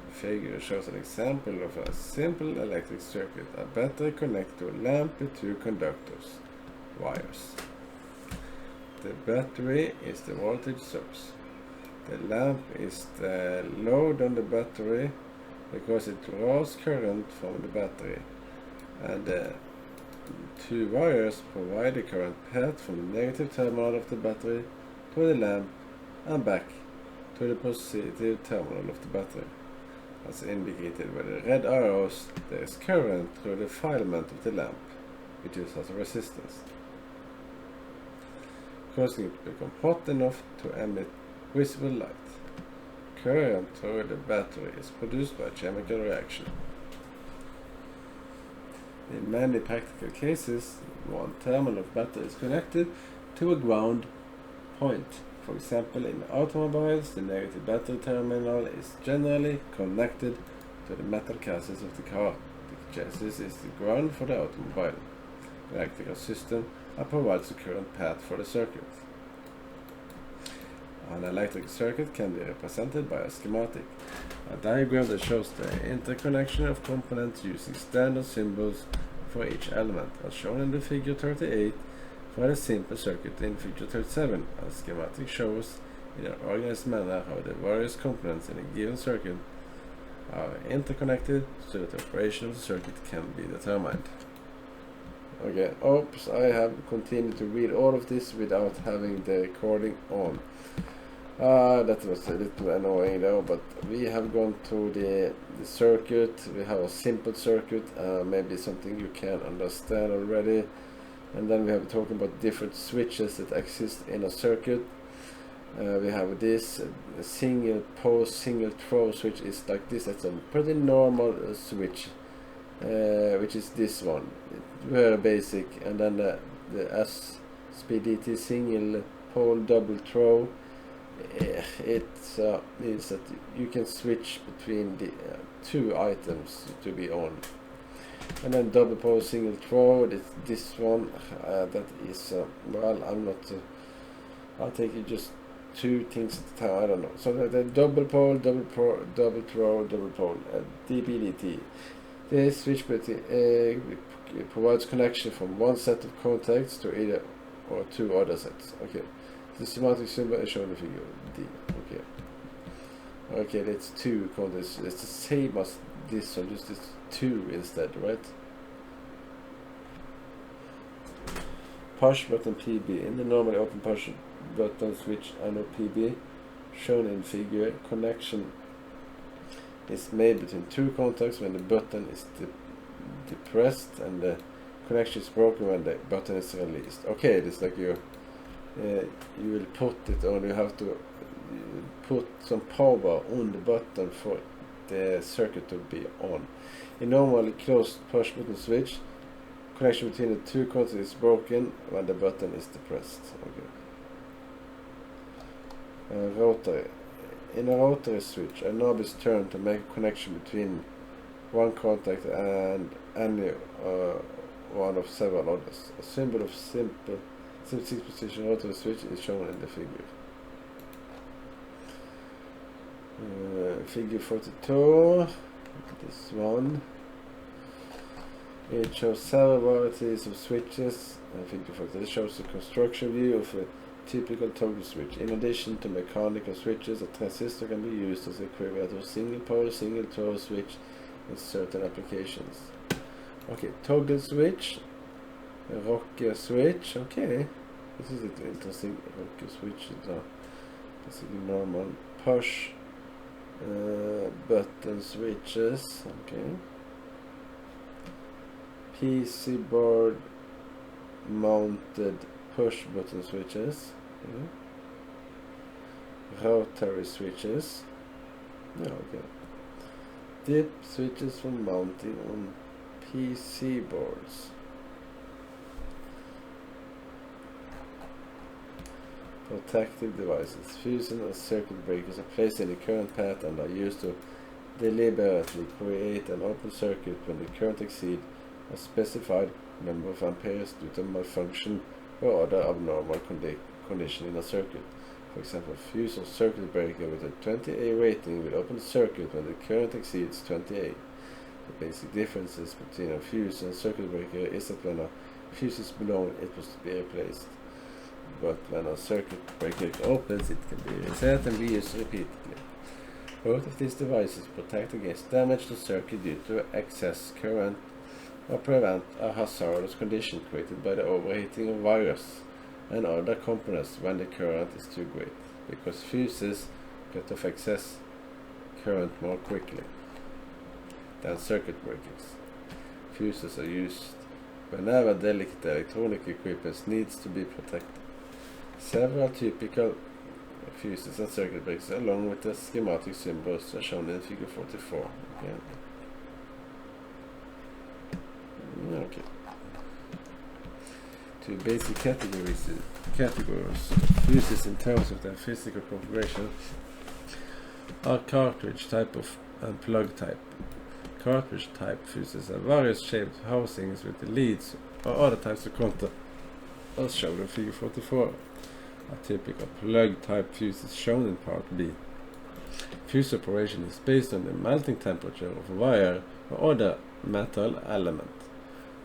The figure shows an example of a simple electric circuit. A battery connected to a lamp with two conductors, wires. The battery is the voltage source. The lamp is the load on the battery because it draws current from the battery, and the two wires provide the current path from the negative terminal of the battery to the lamp and back to the positive terminal of the battery. As indicated by the red arrows, there is current through the filament of the lamp, which is as a resistance, causing it to become hot enough to emit visible light. Current through the battery is produced by a chemical reaction. In many practical cases, one terminal of battery is connected to a ground point. For example, in automobiles, the negative battery terminal is generally connected to the metal chassis of the car. The chassis is the ground for the automobile. The electrical system provides the current path for the circuit. An electric circuit can be represented by a schematic, a diagram that shows the interconnection of components using standard symbols for each element, as shown in the figure 38 for the simple circuit in figure 37. A schematic shows in an organized manner how the various components in a given circuit are interconnected so that the operation of the circuit can be determined. Okay, oops, I have continued to read all of this without having the recording on. That was a little annoying though, but we have gone through the circuit. We have a simple circuit, maybe something you can understand already, and then we have talking about different switches that exist in a circuit. We have this single pole, single throw switch is like this. That's a pretty normal switch, which is this one. It's very basic. And then the SPDT single pole double throw. It means that you can switch between the two items to be on. And then double pole single throw, this one, that is, well, I'm not, I'll take you just two things at a time, I don't know. So the double pole, double throw, double pole, DPDT. This switch provides connection from one set of contacts to either or two other sets. Okay. The schematic symbol is shown in figure D. Okay, that's two contacts. It's the same as this one, just it's two instead, right? Push button PB. In the normally open push button switch NO PB, shown in figure, connection is made between two contacts when the button is depressed, and the connection is broken when the button is released. Okay, it's like you will put it on, you have to put some power on the button for the circuit to be on. In normally closed push button switch, connection between the two contacts is broken when the button is depressed. Okay. Rotary. In a rotary switch, a knob is turned to make a connection between one contact and any one of several others. A symbol of simple 6-position rotary switch is shown in the figure. Figure 42, this one. It shows several varieties of switches. Figure 42 shows the construction view of a typical toggle switch. In addition to mechanical switches, a transistor can be used as equivalent to a single pole, single throw switch in certain applications. Okay, toggle switch, a rocker switch. Okay, this is interesting. Rocker switch is basically normal push button switches. Okay, PC board mounted push button switches. Okay. Rotary switches. Okay. Dip switches for mounting on PC boards. Protective devices. Fuses and circuit breakers are placed in the current path and are used to deliberately create an open circuit when the current exceeds a specified number of amperes due to malfunction or other abnormal condition in a circuit. For example, fuse or circuit breaker with a 20A rating will open the circuit when the current exceeds 20A. The basic differences between a fuse and a circuit breaker is that when a fuse is blown, it must be replaced. But when a circuit breaker opens, it can be reset and be used repeatedly. Both of these devices protect against damage to circuit due to excess current or prevent a hazardous condition created by the overheating of wires and other components when the current is too great, because fuses cut off excess current more quickly than circuit breakers. Fuses are used whenever delicate electronic equipment needs to be protected. Several typical fuses and circuit breakers along with the schematic symbols are shown in figure 44. Okay. Two basic categories of fuses in terms of their physical configuration are cartridge type and plug type. Cartridge type fuses have various shaped housings with the leads or other types of contact, as shown in figure 44. A typical plug type fuse is shown in part B. Fuse operation is based on the melting temperature of a wire or other metal element.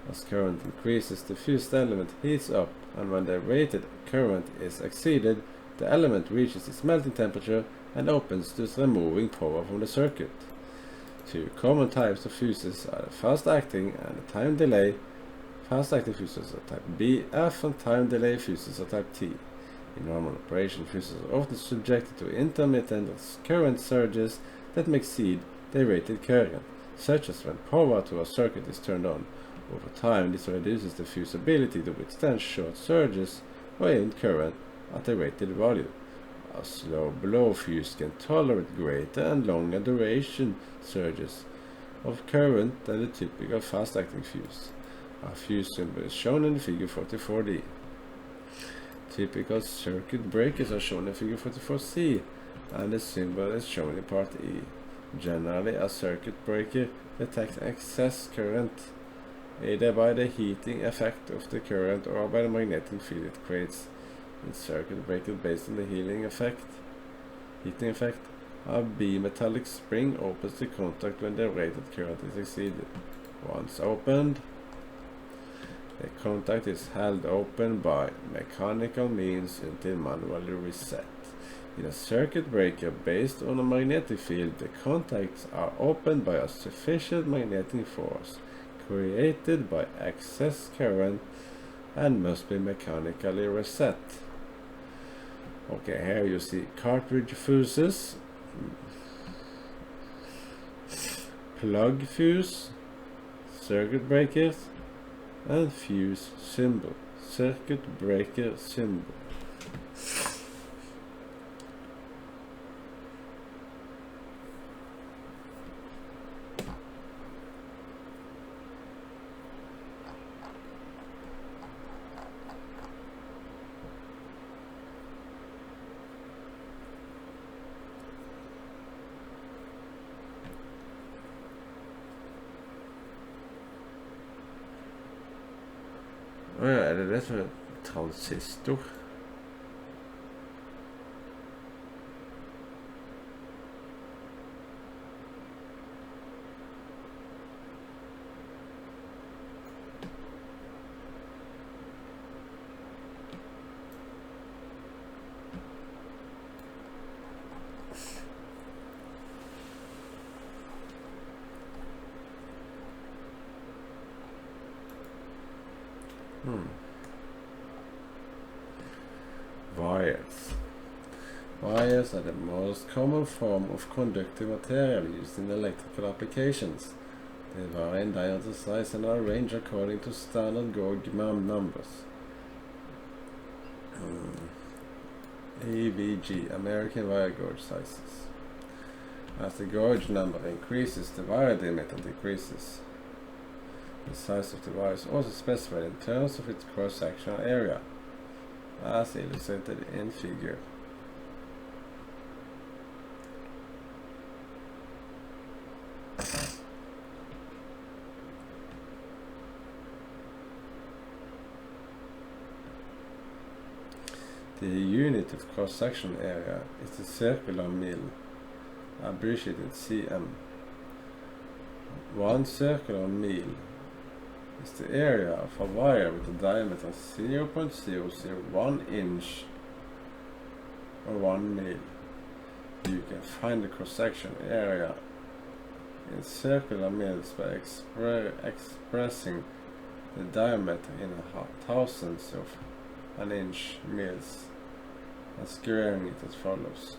As current increases, the fused element heats up, and when the rated current is exceeded, the element reaches its melting temperature and opens, thus removing power from the circuit. Two common types of fuses are the fast-acting and the time delay. Fast-acting fuses are type BF and time delay fuses are type T. In normal operation, fuses are often subjected to intermittent current surges that may exceed the rated current, such as when power to a circuit is turned on. Over time, this reduces the fuse ability to withstand short surges or even current at the rated value. A slow blow fuse can tolerate greater and longer duration surges of current than the typical fast-acting fuse. A fuse symbol is shown in figure 44D. Typical circuit breakers are shown in figure 44C, and the symbol is shown in part E. Generally, a circuit breaker detects excess current either by the heating effect of the current or by the magnetic field it creates. In circuit breaker based on the heating effect, a bimetallic spring opens the contact when the rated current is exceeded. Once opened, the contact is held open by mechanical means until manually reset. In a circuit breaker based on a magnetic field, the contacts are opened by a sufficient magnetic force created by excess current and must be mechanically reset. Okay, here you see cartridge fuses, plug fuse, circuit breakers, and fuse symbol, circuit breaker symbol. Er det som er transistor? Wires. Wires are the most common form of conductive material used in electrical applications. They vary in diameter, size, and are arranged according to standard gauge numbers. AVG, American Wire Gauge Sizes. As the gauge number increases, the wire diameter decreases. The size of the wire is also specified in terms of its cross-sectional area, as illustrated in figure. The unit of cross-section area is the circular mil, abbreviated cm. 1 circular mil is the area of a wire with a diameter 0.001 inch or 1 mil. You can find the cross-section area in circular mils by expressing the diameter in thousandths of an inch mils and squaring it as follows.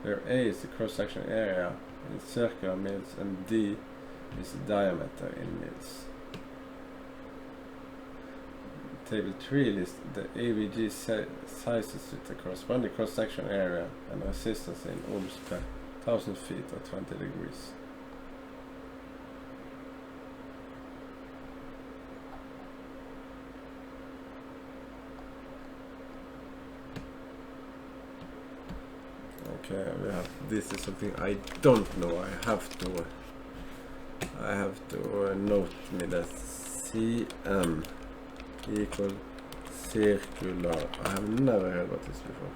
Where A is the cross-section area in circular mils and D is the diameter in mils. Table 3 lists the AVG sizes with the corresponding cross-section area and resistance in ohms per 1000 feet or 20 degrees. Okay, this is something I don't know. I have to note me that CM equal circular. I have never heard about this before.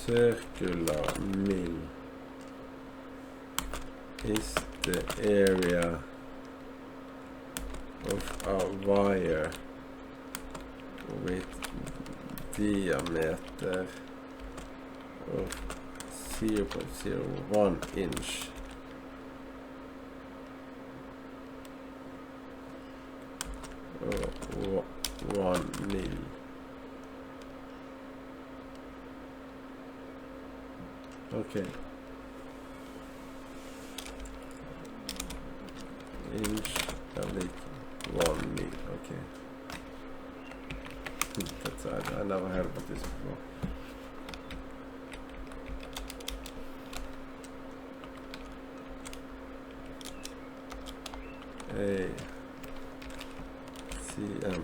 Circular mil is the area of a wire with diameter of 0.01 inch or 1 mil. Okay. Inch like 1 mil. Okay. That's I never heard about this before. CM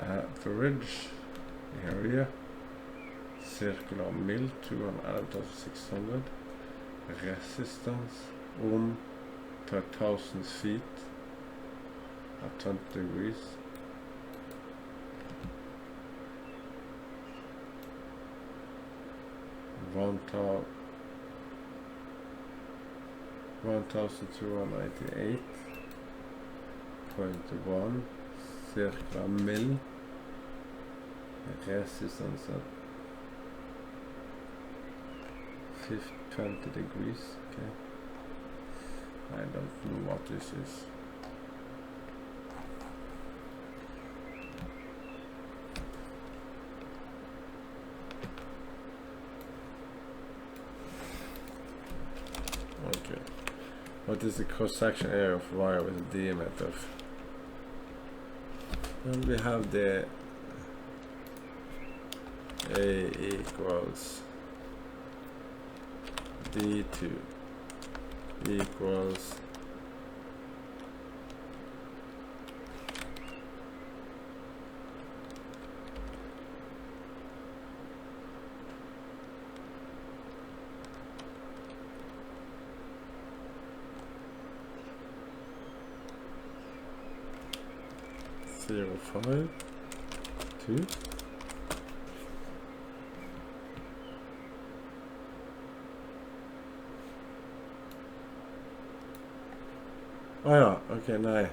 average area circular mil 200,600 resistance ohm per 1000 feet at 20 degrees. One 1288.1 circular mil resistance at 20 degrees. Okay. I don't know what this is. Okay. What is the cross-section area of wire with a diameter of? And we have the A equals D2 equals 0.5 2. Oh ja, ok, nei.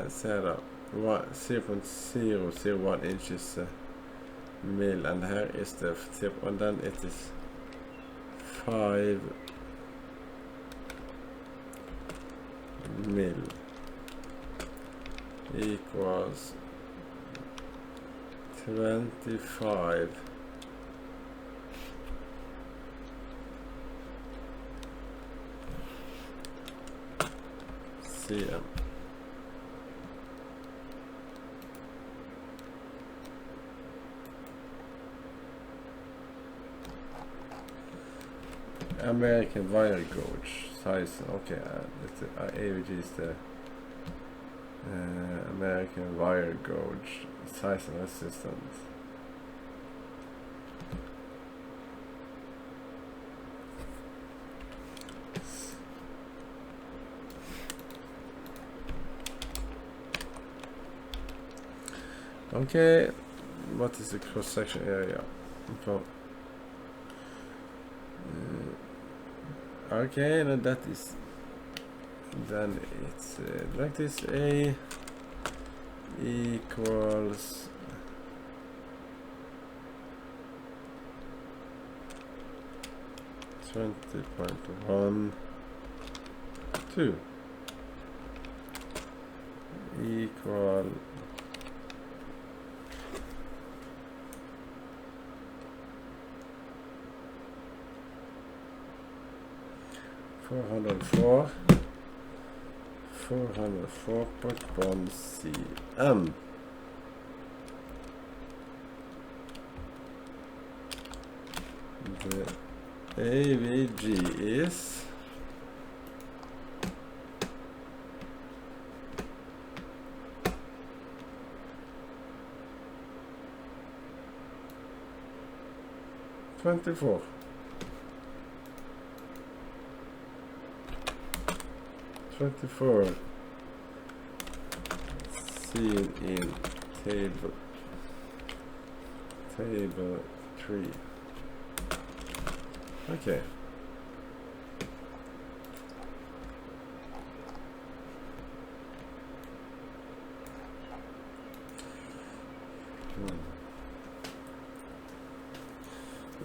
Ser da. 0.001 inches mil, and here is the tip, and then it is 5 mil equals 25 cm. American wire gauge size. Okay, AVG is the American wire gauge size and resistance. Okay, what is the cross-section area? From okay, and that is, then it's like this. A equals 20.12 equal 404.1 cm. The AVG is 24. Seen in table 3. Okay.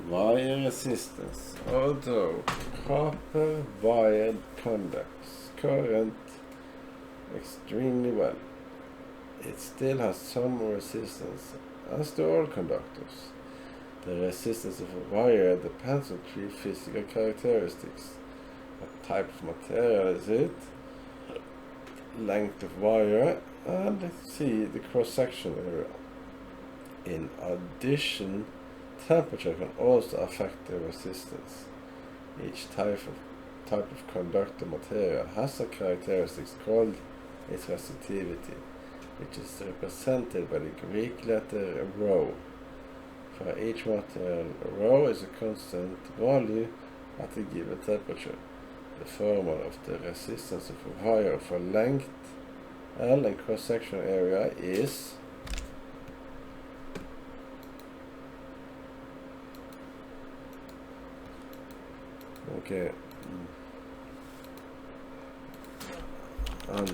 Wire resistance. Although copper wire conducts current extremely well, it still has some resistance, as do all conductors. The resistance of a wire depends on 3 physical characteristics. What type of material is it? Length of wire, and C, the cross-section area. In addition, temperature can also affect the resistance. Each type of conductor material has a characteristic called its resistivity, which is represented by the Greek letter rho. For each material, rho is a constant value at a given temperature. The formula of the resistance of a wire for length L and cross-sectional area is okay. A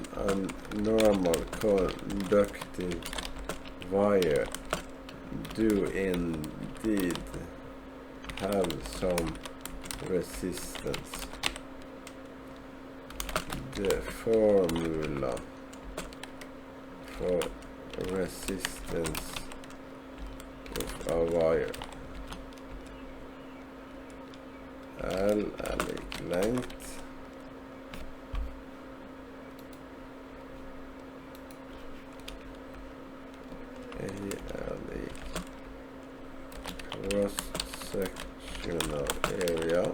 normal conductive wire do indeed have some resistance. the formula for resistance of a wire. L er lik length E er lik cross-sectional area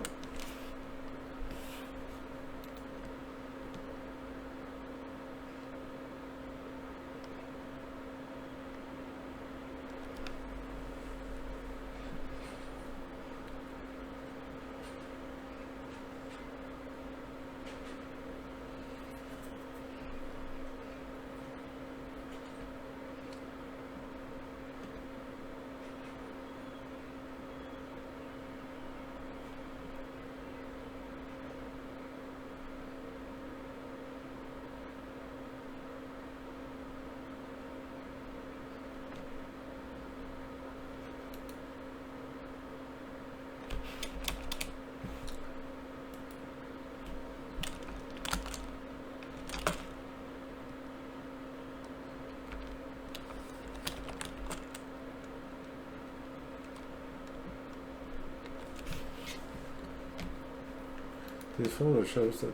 This formula shows that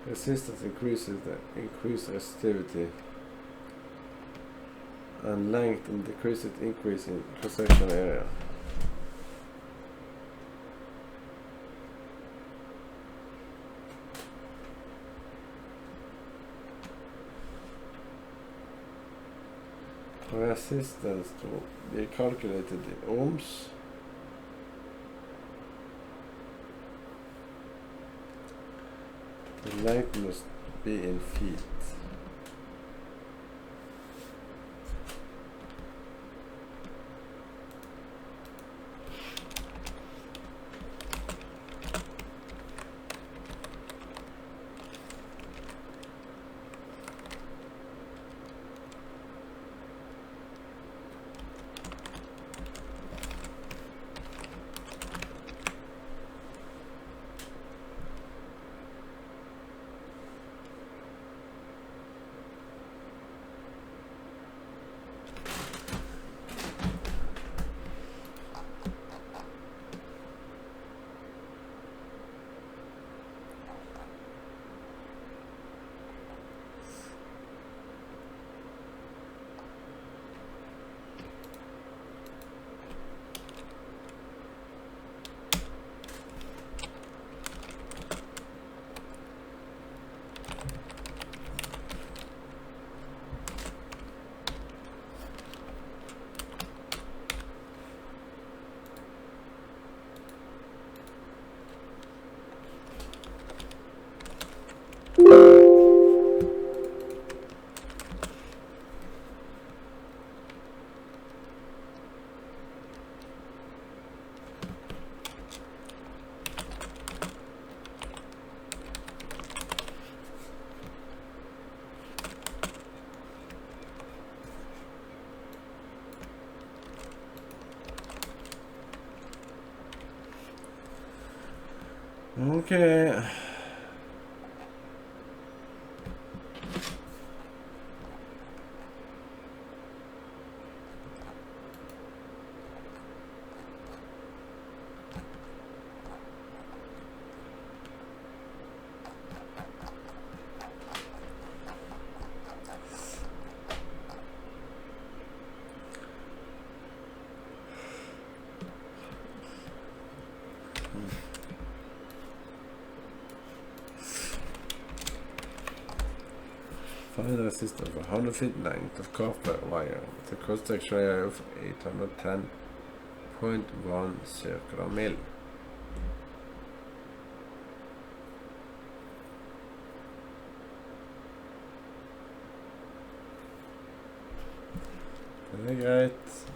resistance increases the increased resistivity and length and decreases increase in cross-sectional area. Resistance to be calculated in ohms. The length must be in feet. Okay. Find the resistance of 100 feet length of copper wire with a cross-section area of 810.1 circular mil. Det er greit.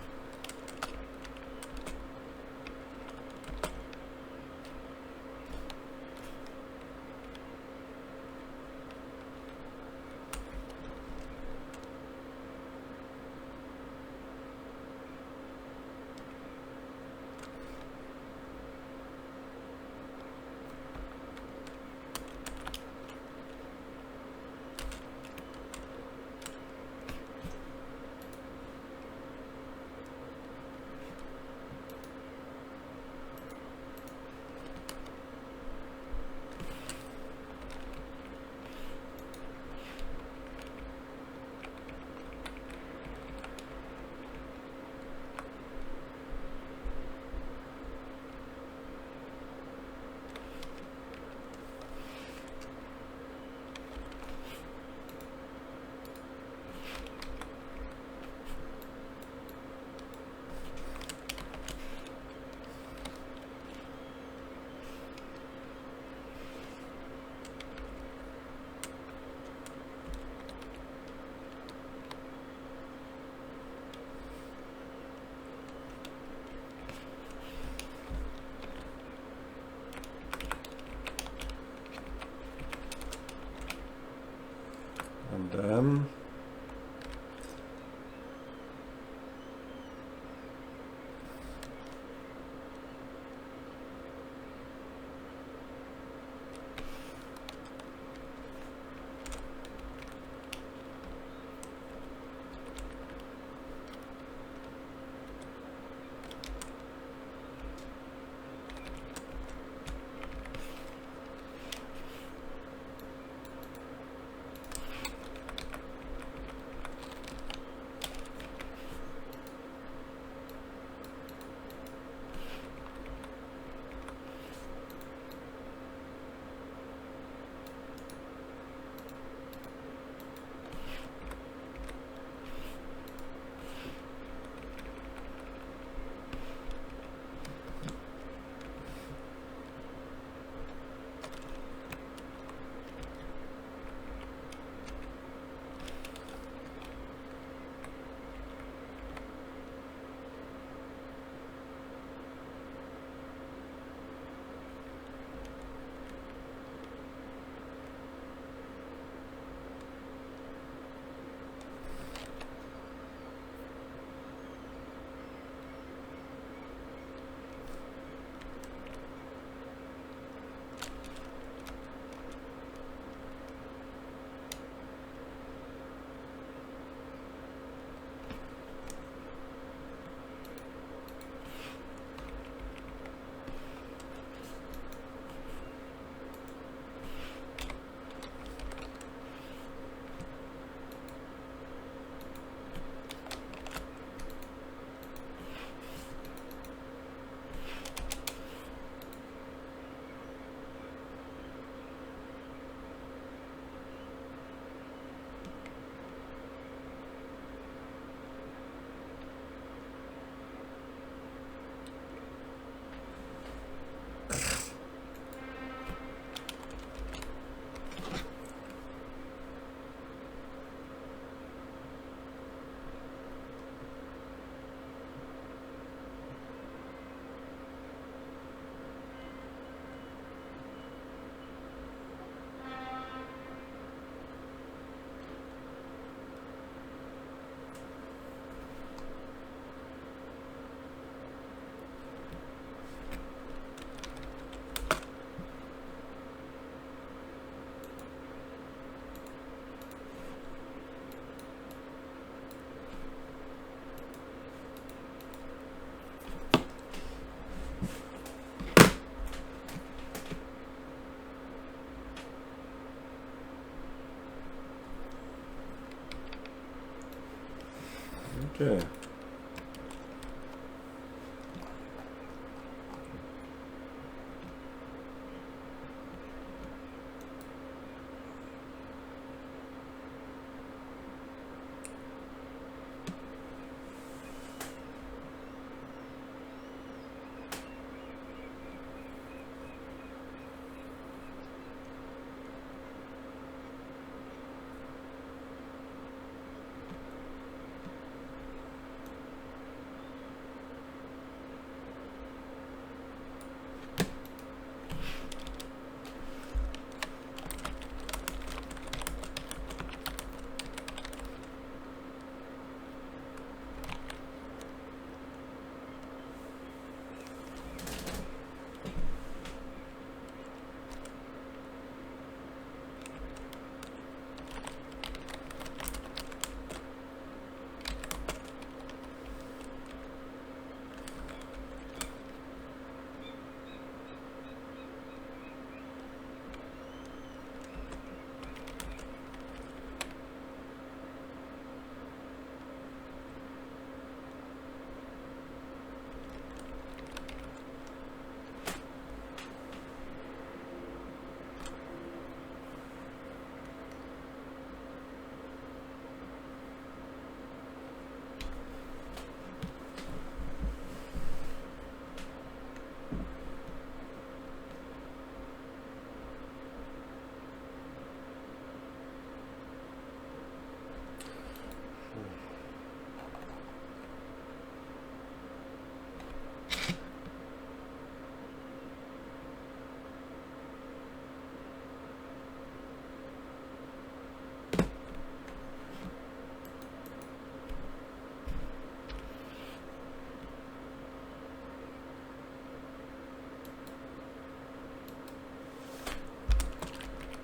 Okay.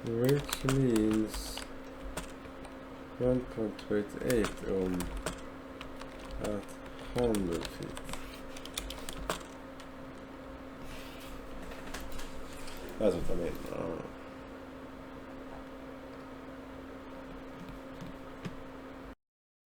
Which means 1.28 ohm at 100 feet. That's what I mean.